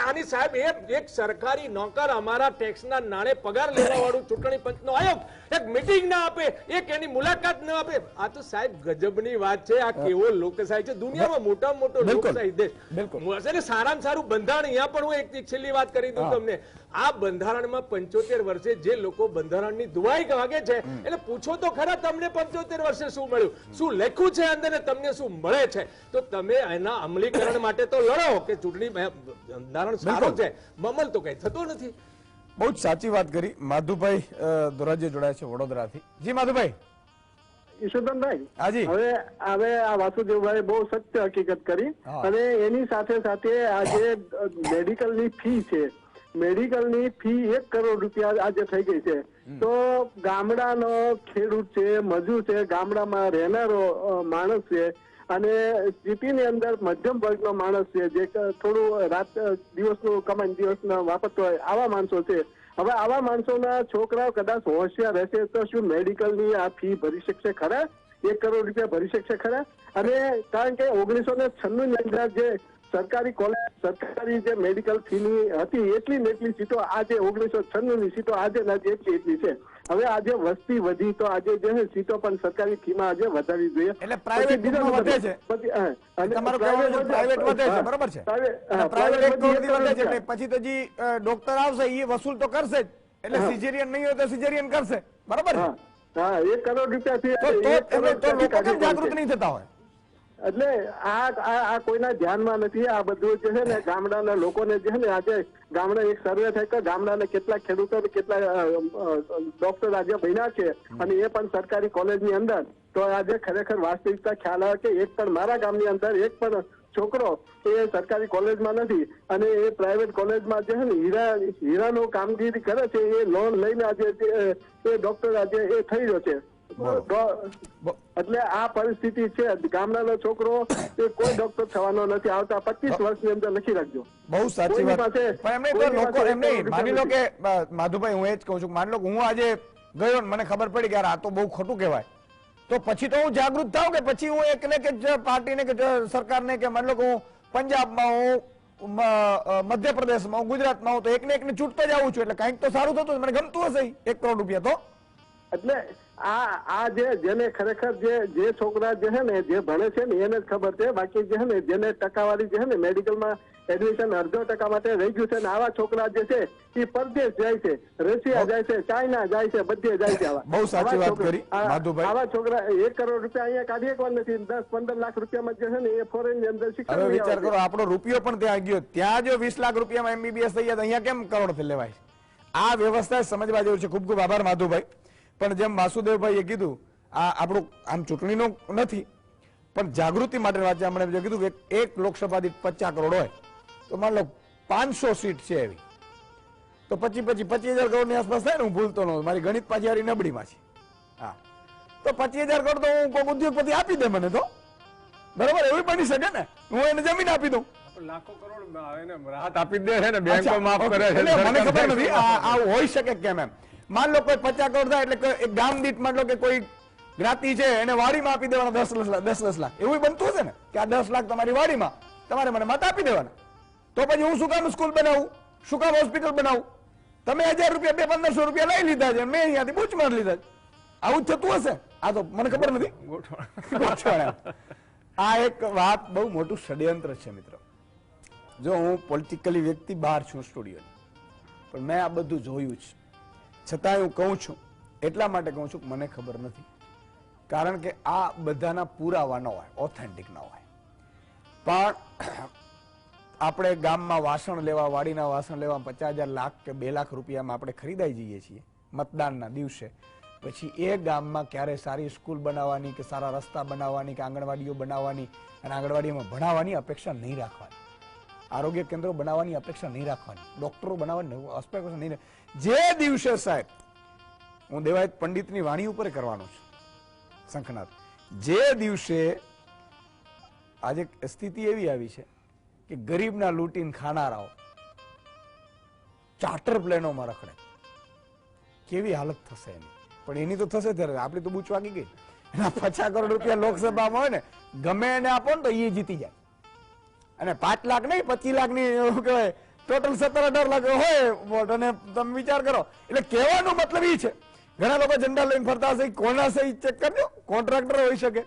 આની સાહેબ એક સરકારી નોકર અમારા ટેક્સના નાણે પગાર લેવા વાળું ચૂંટણી પંચનો આયોગ એક મીટિંગ ના આપે, એક એની મુલાકાત ના આપે, આ તો સાહેબ ગજબની વાત છે. આ કેવો લોકશાહી છે, દુનિયામાં મોટામાં મોટો લોકશાહી દેશ અને સારામાં સારું બંધારણ. અહીંયા પણ હું એક છેલ્લી વાત કરી દઉં તમને. આ બંધારણમાં 75 વર્ષે જે લોકો બંધારણની દુહાઈ વાગે છે એટલે પૂછો તો ખરા તમને 75 વર્ષે શું મળ્યું, શું લખ્યું છે અંદર ને તમને શું મળે છે. તો તમે એના અમલીકરણ માટે તો લડો કે ચૂંટણી બંધારણ સારું છે, અમલ તો કઈ થતો નથી. બહુ જ સાચી વાત કરી. માધુભાઈ દોરાજી જોડાયા છે વડોદરાથી. જી માધુભાઈ. ઈશુદાનભાઈ, હાજી. હવે આ વાસુદેવભાઈ બહુ સત્ય હકીકત કરી અને એની સાથે સાથે આ જે મેડિકલની ફી છે, મેડિકલની ફી 1 કરોડ રૂપિયા આજે થઈ ગઈ છે. તો ગામડાનો ખેડૂત છે, મજૂર છે, ગામડામાં રહેનારો માણસ છે અને સિટીની અંદર મધ્યમ વર્ગનો માણસ છે જે થોડું રાત દિવસનું કમાઈને દિવસના વાપરતો હોય આવા માણસો છે. હવે આવા માણસોના છોકરાઓ કદાચ હોશિયાર રહેશે તો શું મેડિકલની આ ફી ભરી શકશે ખરા? 1 કરોડ રૂપિયા ભરી શકશે ખરા? અને કારણ કે 1996 ની અંદર જે સરકારી કોલેજ, સરકારી જે મેડિકલ ફીની હતી એટલી ને એટલી સીટો આજે 1996 ની સીટો આજે એટલી છે. હવે આજે વસ્તી વધી તો આજે જે સીટો પણ સરકારી ફીમાં આજે વધારવી જોઈએ. એટલે પ્રાઇવેટ વધે છે, તમારો પ્રાઇવેટ વધે છે, બરોબર છે. પ્રાઇવેટ 1 કરોડ વધે છે એટલે પછી તો જી ડોક્ટર આવશે એ વસૂલ તો કરશે જ. એટલે સિઝેરિયન નહીં હોય તો સિઝેરિયન કરશે, બરોબર છે. હા, 1 કરોડ રૂપિયા તો લોકો કેમ જાગૃત નહીં થતા હોય? એટલે આ કોઈના ધ્યાનમાં નથી. આ બધું જે છે ને ગામડાના લોકોને જે છે ને આજે ગામડા એક સર્વે થાય કે ગામડાના કેટલા ખેડૂતો કેટલા ડોક્ટર આજે બન્યા છે અને એ પણ સરકારી કોલેજની અંદર. તો આજે ખરેખર વાસ્તવિકતા ખ્યાલ આવે કે એક પણ મારા ગામની અંદર એક પણ છોકરો એ સરકારી કોલેજમાં નથી અને એ પ્રાઇવેટ કોલેજમાં જે છે ને હીરાનો કામગીરી કરે છે. એ લોન લઈને આજે એ ડોક્ટર આજે એ થઈ રહ્યો છે. એટલે આ પરિસ્થિતિ છે. ગામડાનો છોકરો એ કોઈ ડોક્ટર થવાનો નથી. આવતા 25 વર્ષની અંદર લખી રાખજો. બહુ સાચી વાત. માની લો કે માધુભાઈ, હું એ જ કહું છું, માની લો હું આજે ગયો ને મને ખબર પડી કે આ તો બહુ ખોટું કહેવાય, તો પછી તો હું જાગૃત થાઉં કે પછી હું એકને કે પાર્ટીને કે સરકારને કે માની લો કે હું પંજાબમાં હું મધ્યપ્રદેશમાં હું ગુજરાતમાં હું તો એકને એકને છૂટતો જ આવું છું એટલે કંઈક તો સારું થતું. મને ગમતું હશે 1 કરોડ રૂપિયા તો. એટલે આ જેને ખરેખર જે છોકરા જે છે ને જે ભણે છે ને એને જ ખબર છે. બાકી જે છે ને જેને ટકાવારી જે છે ને મેડિકલમાં એડમિશન 0.5% માટે રહી ગયું છે ને આવા છોકરા જે છે એ પરદેશ જાય છે, રશિયા જાય છે, ચાઇના જાય છે, બધે જાય છે. બહુ સાચી વાત કરી માધુભાઈ. આવા છોકરા 1 કરોડ રૂપિયા અહીંયા કાઢી શકવા નથી. 10-15 લાખ રૂપિયામાં જે છે ને એ ફોરેન ની અંદર શિક્ષણ. હવે વિચાર કરો, આપણો રૂપિયો પણ ત્યાં ગયો. ત્યાં જો 20 લાખ રૂપિયામાં MBBS થઈ જાય તો અહીંયા કેમ કરોડ થી લેવાય? આ વ્યવસ્થા સમજવા જેવું છે. ખૂબ ખૂબ આભાર માધુભાઈ. પણ જેમ વાસુદેવભાઈએ કીધું, આ આપણું આમ ચૂંટણીનો નથી પણ જાગૃતિ માટે વાત છે. હમણાં કીધું કે એક લોકસભા દીઠ 50 કરોડ હોય તો માન લો 500 સીટ છે એવી તો 25,000 કરોડની આસપાસ થાય ને. હું ભૂલતો ન, મારી ગણિત પાછી હારી નબળીમાં છે. હા, તો 25,000 કરોડ તો હું કોઈ ઉદ્યોગપતિ આપી દે મને તો, બરોબર? એવું બની શકે ને, હું એને જમીન આપી દઉં. લાખો કરોડ રાહત આપી દે છે ને, બેંકો માફ કરે છે. મને ખબર નથી આ હોઈ શકે કેમ. એમ માન લો કોઈ 50 કરોડ થાય એટલે એક ગામ દીઠ માન લો કે કોઈ જ્ઞાતિ છે એને વાડીમાં આપી દેવાના 10 લાખ. એવું બનતું હશે ને કે આ 10 લાખ તમારી વાડીમાં, તમારે મને મત આપી દેવાના. તો પછી હું શું કામ સ્કૂલ બનાવું, શું કામ હોસ્પિટલ બનાવું? તમે 1000 રૂપિયા 200-1500 રૂપિયા લઈ લીધા છે, મેં અહીંયાથી બૂચ મારી લીધા છે. આવું જ થતું હશે. આ તો મને ખબર નથી. આ એક વાત બહુ મોટું ષડયંત્ર છે મિત્રો. જો હું પોલિટિકલી વ્યક્તિ બહાર છું સ્ટુડિયોની, પણ મેં આ બધું જોયું છે. છતાં હું કહું છું, એટલા માટે કહું છું કે મને ખબર નથી. કારણ કે આ બધાના પુરાવા ન હોય, ઓથેન્ટિક ન હોય. પણ આપણે ગામમાં વાસણ લેવા, વાડીના વાસણ લેવા 50,000 લાખ કે 2 લાખ રૂપિયામાં આપણે ખરીદાઈ જઈએ છીએ મતદાનના દિવસે. પછી એ ગામમાં ક્યારે સારી સ્કૂલ બનાવવાની કે સારા રસ્તા બનાવવાની કે આંગણવાડીઓ બનાવવાની અને આંગણવાડીઓમાં ભણાવવાની અપેક્ષા નહીં રાખવાની, આરોગ્ય કેન્દ્રો બનાવવાની અપેક્ષા નહીં રાખવાની, ડોક્ટરો બનાવવાની અપેક્ષા નહીં. જે દિવસે સાહેબ, હું દેવાયત પંડિતની વાણી ઉપર કરવાનો છું શંખનાથ, જે દિવસે આજે સ્થિતિ એવી આવી છે કે ગરીબના લૂંટીને ખાનારાઓ ચાર્ટર પ્લેનોમાં રખડે, કેવી હાલત થશે એની. પણ એની તો થશે ત્યારે આપણી તો બૂચ વાગી ગઈ. એના 50 કરોડ રૂપિયા લોકસભામાં હોય ને, ગમે એને આપો ને તો એ જીતી જાય. અને 5 લાખ નહીં 25 લાખ ની એવું કહેવાય ટોટલ 17-18 લાખ હોય વોટ. અને તમે વિચાર કરો, એટલે કહેવાનો મતલબ એ છે, ઘણા લોકો ઝંડા લઈને ફરતા હશે, કોના છે ચેક કરજો, કોન્ટ્રાક્ટર હોઈ શકે.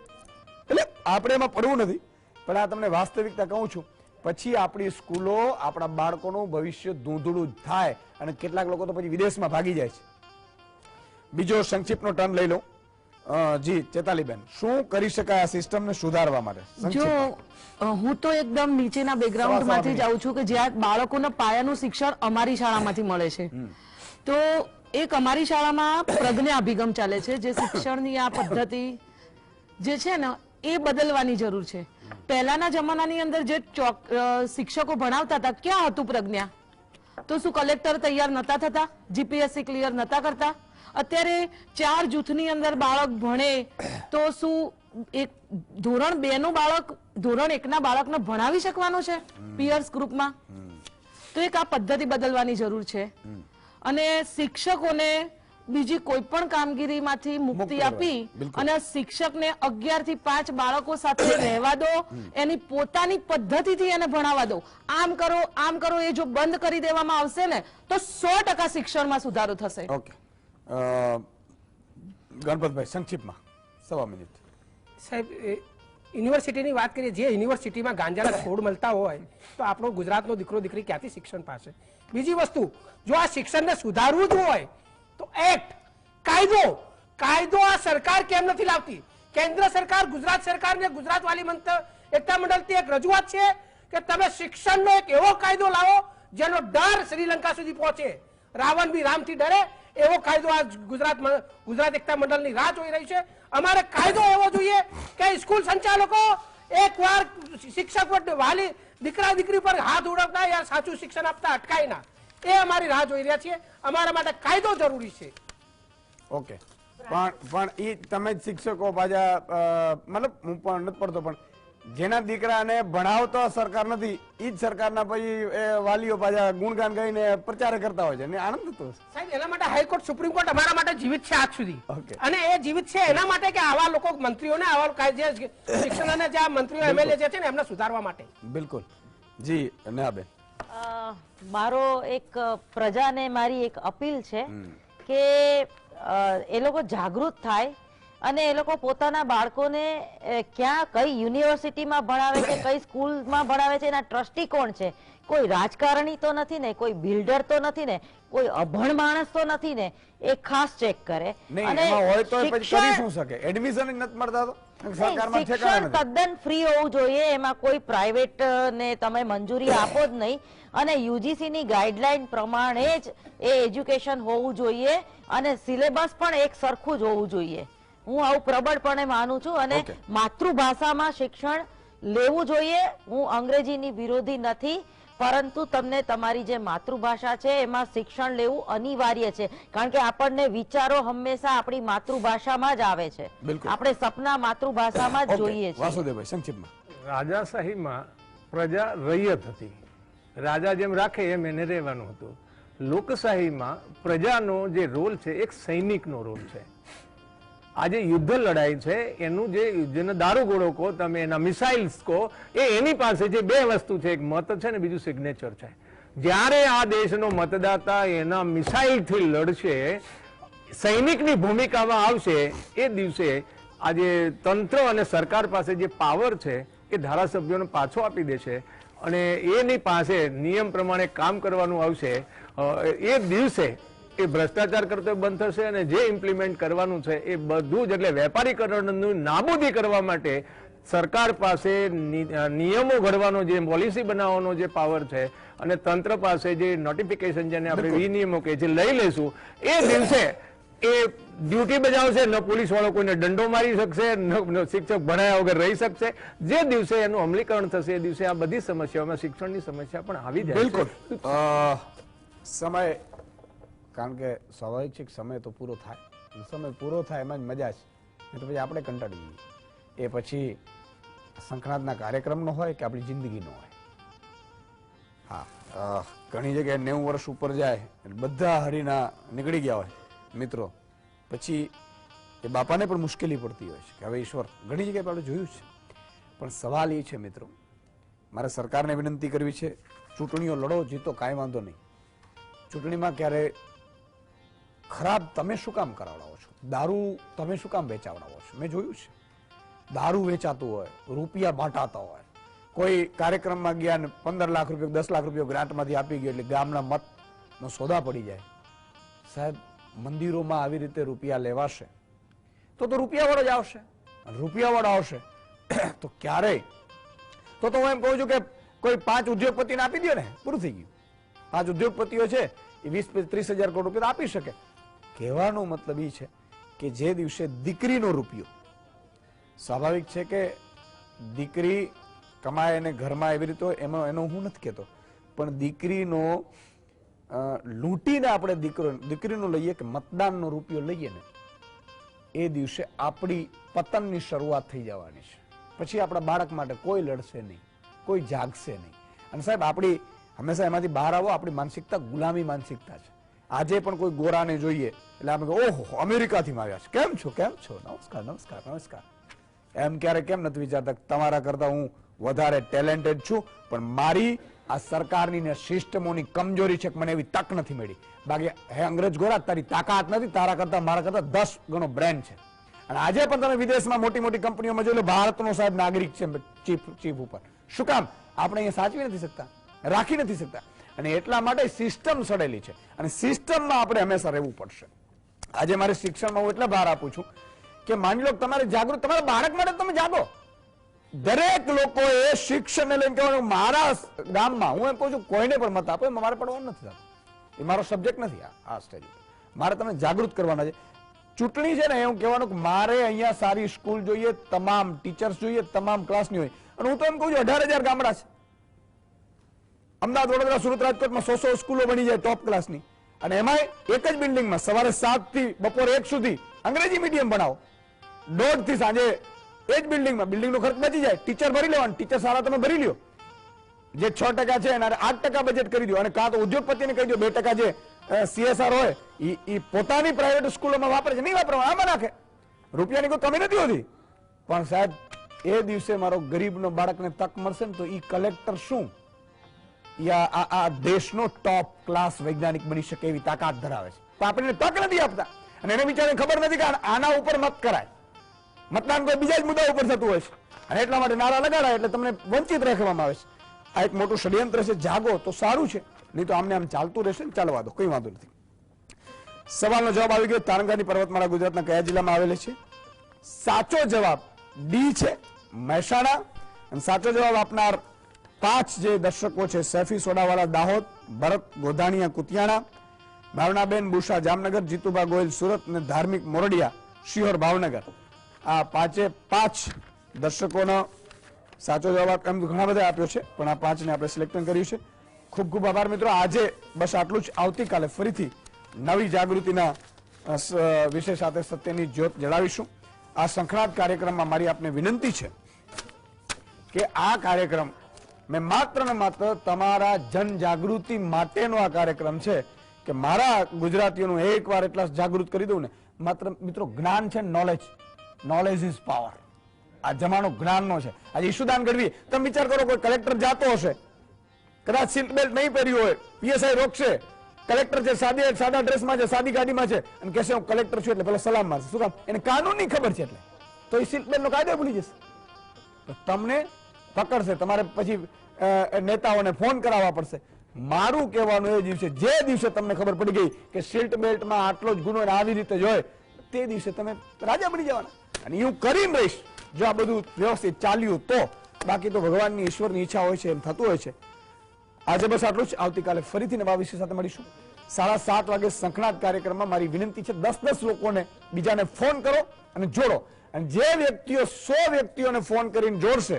એટલે આપણે એમાં પડવું નથી, પણ આ તમને વાસ્તવિકતા કહું છું. પછી આપણી સ્કૂલો, આપણા બાળકોનું ભવિષ્ય ધૂંધળું થાય અને કેટલાક લોકો તો પછી વિદેશમાં ભાગી જાય છે. બીજો સંક્ષિપ્તનો ટર્ન લઈ લઉં. જી ચેતાલીબેન, શું કરી શકાય આ સિસ્ટમને સુધારવા માટે? જો હું તો એકદમ નીચેના બેકગ્રાઉન્ડ માંથી જ આવું છું કે જ્યાં બાળકોના પાયાનું શિક્ષણ અમારી શાળામાંથી મળે છે. તો એક અમારી શાળામાં પ્રજ્ઞા અભિગમ ચાલે છે, જે શિક્ષણની આ પદ્ધતિ જે છે ને એ બદલવાની જરૂર છે. પહેલાના જમાનાની અંદર જે શિક્ષકો ભણાવતા હતા, ક્યાં હતું પ્રજ્ઞા? તો શું કલેક્ટર તૈયાર નતા થતા? જીપીએસસી ક્લિયર નતા કરતા? અત્યારે 4 જૂથની અંદર બાળક ભણે તો શું એક ધોરણ 2 નું બાળક ધોરણ 1 ના બાળકને ભણાવી શકવાનો છે પિયર્સ ગ્રુપમાં? તો એક આ પદ્ધતિ બદલવાની જરૂર છે. અને શિક્ષકોને બીજી કોઈ પણ કામગીરીમાંથી મુક્તિ આપી અને શિક્ષકને 11 થી 5 બાળકો સાથે રહેવા દો, એની પોતાની પદ્ધતિથી એને ભણાવવા દો. આમ કરો એ જો બંધ કરી દેવામાં આવશે ને તો 100% શિક્ષણમાં સુધારો થશે. ઓકે, ગણપતભાઈ સંક્ષિપ્તમાં 1.25 મિનિટ. સાહેબ, યુનિવર્સિટીની વાત કરીએ, જે યુનિવર્સિટીમાં ગાંજાના છોડ મળતા હોય તો આપણો ગુજરાતનો દીકરો દીકરી ક્યાંથી શિક્ષણ પાસે? બીજી વસ્તુ, જો આ શિક્ષણને સુધારવું જ હોય તો એક્ટ, કાયદો આ સરકાર કેમ નથી લાવતી? કેન્દ્ર સરકાર, ગુજરાત સરકારને ગુજરાત વાલી એકતા મંડળથી એક રજૂઆત છે કે તમે શિક્ષણનો એક એવો કાયદો લાવો જેનો ડર શ્રીલંકા સુધી પહોંચે. રાવણ બી રામથી ડરે એવો કાયદો આ ગુજરાત એકતા મંડળની રાહ જોઈ રહી છે. અમારે કાયદો એવો જોઈએ કે સ્કૂલ સંચાલકો એકવાર શિક્ષક વાલી દીકરા દીકરી પર હાથ ઉડાવતા યા સાચું શિક્ષણ આપતા અટકાય ના, એ અમારી રાહ જોઈ રહ્યા છીએ. અમારા માટે કાયદો જરૂરી છે. ઓકે, પણ એ તમે જ શિક્ષકો પાછા મતલબ હું પણ નથી પડતો, પણ જેના દીકરાને ભણાવતો સરકાર નથી એ જ સરકારના પછી વાલીઓ પાછા ગુણગાન ગાઈને પ્રચાર કરતા હોય છે ને આનંદ થતો હશે. સાહેબ, એના માટે હાઈકોર્ટ, સુપ્રીમ કોર્ટ અમારા માટે જીવિત છે આજ સુધી. અને એ જીવિત છે એના માટે કે આવા લોકો મંત્રીઓને, આવા શિક્ષણ અને જે મંત્રીઓ એમએલએ જે છે ને એમને સુધારવા માટે. બિલકુલ. જી નેહાબેન, મારો એક પ્રજાને મારી એક અપીલ છે કે એ લોકો જાગૃત થાય અને એ લોકો પોતાના બાળકોને ક્યાં કઈ યુનિવર્સિટીમાં ભણાવે છે, કઈ સ્કૂલમાં ભણાવે છે, એના ટ્રસ્ટી કોણ છે? કોઈ રાજકારણી તો નથી ને, કોઈ બિલ્ડર તો નથી ને, કોઈ અભણ માણસ તો નથી ને, એ ખાસ ચેક કરે. અને શિક્ષણ તદ્દન ફ્રી હોવું જોઈએ, એમાં કોઈ પ્રાઇવેટ ને તમે મંજૂરી આપો જ નહીં. અને યુજીસી ની ગાઈડલાઈન પ્રમાણે જ એ એજ્યુકેશન હોવું જોઈએ અને સિલેબસ પણ એક સરખું જ હોવું જોઈએ. હું આવું પ્રબળપણે માનું છું. અને માતૃભાષામાં શિક્ષણ લેવું જોઈએ. હું અંગ્રેજીની વિરોધી નથી, પરંતુ તમને તમારી જે માતૃભાષા છે એમાં શિક્ષણ લેવું અનિવાર્ય છે. કારણ કે આપણને વિચારો હંમેશા આપણી માતૃભાષામાં જ આવે છે. આપણે સપના માતૃભાષામાં જ જોઈએ છીએ. વાસુદેવભાઈ સંક્ષિપ્તમાં. રાજાશાહીમાં પ્રજા રૈયત હતી, રાજા જેમ રાખે એમ એને રહેવાનું હતું. લોકશાહીમાં પ્રજાનો જે રોલ છે એક સૈનિકનો રોલ છે. આજે યુદ્ધ લડાઈ છે એનું જેને દારૂગોળો કહો તમે, એના મિસાઇલ્સ કહો, એની પાસે જે 2 વસ્તુ છે, એક મત છે ને બીજું સિગ્નેચર છે. જ્યારે આ દેશનો મતદાતા એના મિસાઇલથી લડશે, સૈનિકની ભૂમિકામાં આવશે, એ દિવસે આજે તંત્ર અને સરકાર પાસે જે પાવર છે એ ધારાસભ્યોને પાછો આપી દેશે અને એની પાસે નિયમ પ્રમાણે કામ કરવાનું આવશે. એ દિવસે એ ભ્રષ્ટાચાર કરતો બંધ થશે અને જે ઇમ્પ્લિમેન્ટ કરવાનું છે એ બધું જ, એટલે વેપારીકરણનું નાબૂદી કરવા માટે સરકાર પાસે નિયમો ઘડવાનો, જે પોલિસી બનાવવાનો જે પાવર છે અને તંત્ર પાસે જે નોટિફિકેશન જેને આપણે વિનિયમો કે જે લઈ લેશું, એ દિવસે એ ડ્યુટી બજાવશે. ન પોલીસ વાળો કોઈને દંડો મારી શકશે, ન શિક્ષક ભણાયા વગર રહી શકશે. જે દિવસે એનું અમલીકરણ થશે એ દિવસે આ બધી સમસ્યાઓમાં શિક્ષણની સમસ્યા પણ આવી જાય. બિલકુલ. સમય, કારણ કે સ્વાભાવિક છે સમય તો પૂરો થાય, સમય પૂરો થાય એમાં જ મજા છે, તો પછી આપણે કંટાળી જઈએ. એ પછી શંખનાદના કાર્યક્રમનો હોય કે આપણી જિંદગીનો હોય. હા, ઘણી જગ્યાએ 90 વર્ષ ઉપર જાય બધા હરીના નીકળી ગયા હોય મિત્રો, પછી એ બાપાને પણ મુશ્કેલી પડતી હોય છે કે હવે ઈશ્વર, ઘણી જગ્યાએ આપણે જોયું છે. પણ સવાલ એ છે મિત્રો મારે સરકારને વિનંતી કરવી છે, ચૂંટણીઓ લડો, જીતો, કાંઈ વાંધો નહીં. ચૂંટણીમાં ક્યારે ખરાબ તમે શું કામ કરાવડાવો છો? દારૂ તમે શું કામ વેચાવડાવો છો? મેં જોયું છે દારૂ વેચાતું હોય, રૂપિયા બાંટાતા હોય, કોઈ કાર્યક્રમમાં ગયા ને 15 લાખ રૂપિયા 10 લાખ રૂપિયા ગ્રાન્ટમાંથી આપી ગયો એટલે ગામના મતનો સોદા પડી જાય. સાહેબ, મંદિરોમાં આવી રીતે રૂપિયા લેવાશે તો રૂપિયાવાળો જ આવશે. રૂપિયાવાળો આવશે તો ક્યારેય તો હું એમ કહું છું કે કોઈ 5 ઉદ્યોગપતિને આપી દો ને, પૂરું થઈ ગયું. 5 ઉદ્યોગપતિઓ છે એ 20-30 હજાર કરોડ રૂપિયા આપી શકે. કહેવાનો મતલબ એ છે કે જે દિવસે દીકરીનો રૂપિયો, સ્વાભાવિક છે કે દીકરી કમાય અને ઘરમાં એવી રીતે હોય, એનો હું નથી કહેતો, પણ દીકરીનો લૂંટીને આપણે દીકરીનો લઈએ કે મતદાનનો રૂપિયો લઈએ ને, એ દિવસે આપણી પતનની શરૂઆત થઈ જવાની છે. પછી આપણા બાળક માટે કોઈ લડશે નહીં, કોઈ જાગશે નહીં. અને સાહેબ, આપણી હંમેશા એમાંથી બહાર આવો, આપણી માનસિકતા ગુલામી માનસિકતા છે. આજે પણ કોઈ ગોરાને જોઈએ એટલે આપણે ઓહો અમેરિકાથી આવ્યા છે, કેમ છો, કેમ છો, નમસ્કાર નમસ્કાર નમસ્કાર, એમ ક્યારે કેમ નથી વિચારતા તમારા કરતા હું વધારે ટેલેન્ટેડ છું, પણ મારી આ સરકારની ને સિસ્ટમોની કમજોરી છે કે મને એવી તક નથી મળી. બાકી હે અંગ્રેજ ગોરા, તારી તાકાત નથી, તારા કરતા મારા કરતા 10 ગણો બ્રેન છે. અને આજે પણ તમે વિદેશમાં મોટી મોટી કંપનીઓમાં જોઈ લો, ભારતનો સાહેબ નાગરિક છે ચીફ ઉપર. શું કામ? આપણે અહીંયા સાચવી નથી શકતા, રાખી નથી શકતા. અને એટલા માટે સિસ્ટમ સડેલી છે અને સિસ્ટમમાં આપણે હંમેશા રહેવું પડશે. આજે મારે શિક્ષણમાં હું એટલે ભાર આપું છું કે માની લો તમારે જાગૃત, તમારા બાળક માટે તમે જાગો. દરેક લોકોએ શિક્ષણને લઈને કહેવાનું, મારા ગામમાં હું એમ કહું છું કોઈને પણ મત આપો, મારે પડવાનું નથી થતું, એ મારો સબ્જેક્ટ નથી. આ સ્ટેજ ઉપર મારે તમને જાગૃત કરવાના છે. ચૂંટણી છે ને, એવું કહેવાનું કે મારે અહીંયા સારી સ્કૂલ જોઈએ, તમામ ટીચર્સ જોઈએ, તમામ ક્લાસની હોય. અને હું તો એમ કહું છું 18,000 ગામડા છે. અમદાવાદ, વડોદરા, સુરત, રાજકોટમાં 100 સ્કૂલો બની જાય ટોપ ક્લાસની. અને એમાં એક જ બિલ્ડિંગમાં સવારે 7 થી બપોરે 1 સુધી અંગ્રેજી મીડિયમ ભણાવો, 1:30 થી સાંજે એ જ બિલ્ડિંગમાં. બિલ્ડિંગનો ખર્ચ બચી જાય, ટીચર ભરી લેવાનું, ટીચર સારા તમે ભરી લ્યો. જે 6% છે એના 8% બજેટ કરી દો. અને કાં તો ઉદ્યોગપતિને કહી દો 2% જે CSR હોય એ પોતાની પ્રાઇવેટ સ્કૂલોમાં વાપરે છે, નહીં વાપરવા, આમાં નાખે. રૂપિયાની કોઈ કમી નથી હોતી. પણ સાહેબ, એ દિવસે મારો ગરીબનો બાળકને તક મળશે ને તો એ કલેક્ટર શું, આ દેશનો ટોપ ક્લાસ વૈજ્ઞાનિક બની શકે એવી તાકાત ધરાવે છે. તો આપણે તક નથી આપતા અને એને બિચારાને ખબર નથી કે આના ઉપર મત કરાય. મતદાન કોઈ બીજા જ મુદ્દા ઉપર થતું હોય છે અને એટલા માટે નારા લગાડાય એટલે તમને વંચિત રાખવામાં આવે છે. આ એક મોટું ષડયંત્ર છે. જાગો તો સારું છે, નહીં તો આમને આમ ચાલતું રહેશે ને ચાલવા દો, કઈ વાંધો નથી. સવાલનો જવાબ આવી ગયો. તારંગાની પર્વતમાળા ગુજરાતના કયા જિલ્લામાં આવેલી છે? સાચો જવાબ ડી છે, મહેસાણા. અને સાચો જવાબ આપનાર 5 જે દર્શકો છે, સૈફી સોડાવાળા દાહોદ, ભરત ગોધાણીયા કુતિયાણા, ભાવનાબેન બુશા જામનગર, જીતુભા ગોયલ સુરત અને ધાર્મિક મોરડિયા શિહોર ભાવનગર. આ 5 દર્શકોનો સાચો જવાબ એમ તો ઘણા બધા આપ્યો છે, પણ આ 5ને આપણે સિલેક્ટ કર્યું છે. ખૂબ ખૂબ આભાર મિત્રો. આજે બસ આટલું જ. આવતીકાલે ફરીથી નવી જાગૃતિના વિષય સાથે સત્યની જ્યોત જણાવીશું. આ સંખણાત કાર્યક્રમમાં મારી આપને વિનંતી છે કે આ કાર્યક્રમ મેં માત્ર ને માત્ર તમારા જનજાગૃતિ માટેનો આ કાર્યક્રમ છે કે મારા ગુજરાતીઓનું એકવાર એટલા જાગૃત કરી દઉં ને. માત્ર મિત્રો જ્ઞાન છે, નોલેજ ઇઝ પાવર. આ જમાનો જ્ઞાનનો છે. આજે ઈશુદાન ગઢવી, તમે વિચાર કરો, કોઈ કલેક્ટર જાતો હશે, કદાચ સીટ બેલ્ટ નહીં પહેર્યું હોય, PSI રોકશે, કલેક્ટર છે સાદા ડ્રેસમાં છે, સાદી ગાડીમાં છે અને કહેશે હું કલેક્ટર છું એટલે પેલા સલામ મારશે. શું કામ? એને કાનૂનની ખબર છે એટલે. તો એ સીટ બેલ્ટનો કાયદો ભૂલી જશે તો તમને પકડશે. તમારે પછી નેતાઓને ફોન કરાવવા પડશે. મારું કહેવાનું એ દિવસે, જે દિવસે તમને ખબર પડી ગઈ કે સીટ બેલ્ટમાં આટલો જ ગુનો આવી રીતે જ હોય, તે દિવસે તમે રાજા બની જવાના. અને હું કરીને રહીશ જો આ બધું વ્યવસ્થિત ચાલ્યું તો. બાકી તો ભગવાનની, ઈશ્વરની ઈચ્છા હોય છે એમ થતું હોય છે. આજે બસ આટલું જ. આવતીકાલે ફરીથી નવા વિષય સાથે મળીશું 7:30 વાગે સંખણાત કાર્યક્રમમાં. મારી વિનંતી છે 10 લોકોને બીજાને ફોન કરો અને જોડો. અને જે વ્યક્તિઓ 100 વ્યક્તિઓને ફોન કરીને જોડશે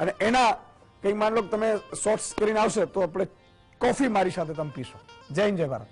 અને એના કંઈક માન લો તમે શોર્ટ્સ કરીને આવશે તો આપણે કોફી મારી સાથે તમે પીશો. જય હિન્દ, જય ભારત.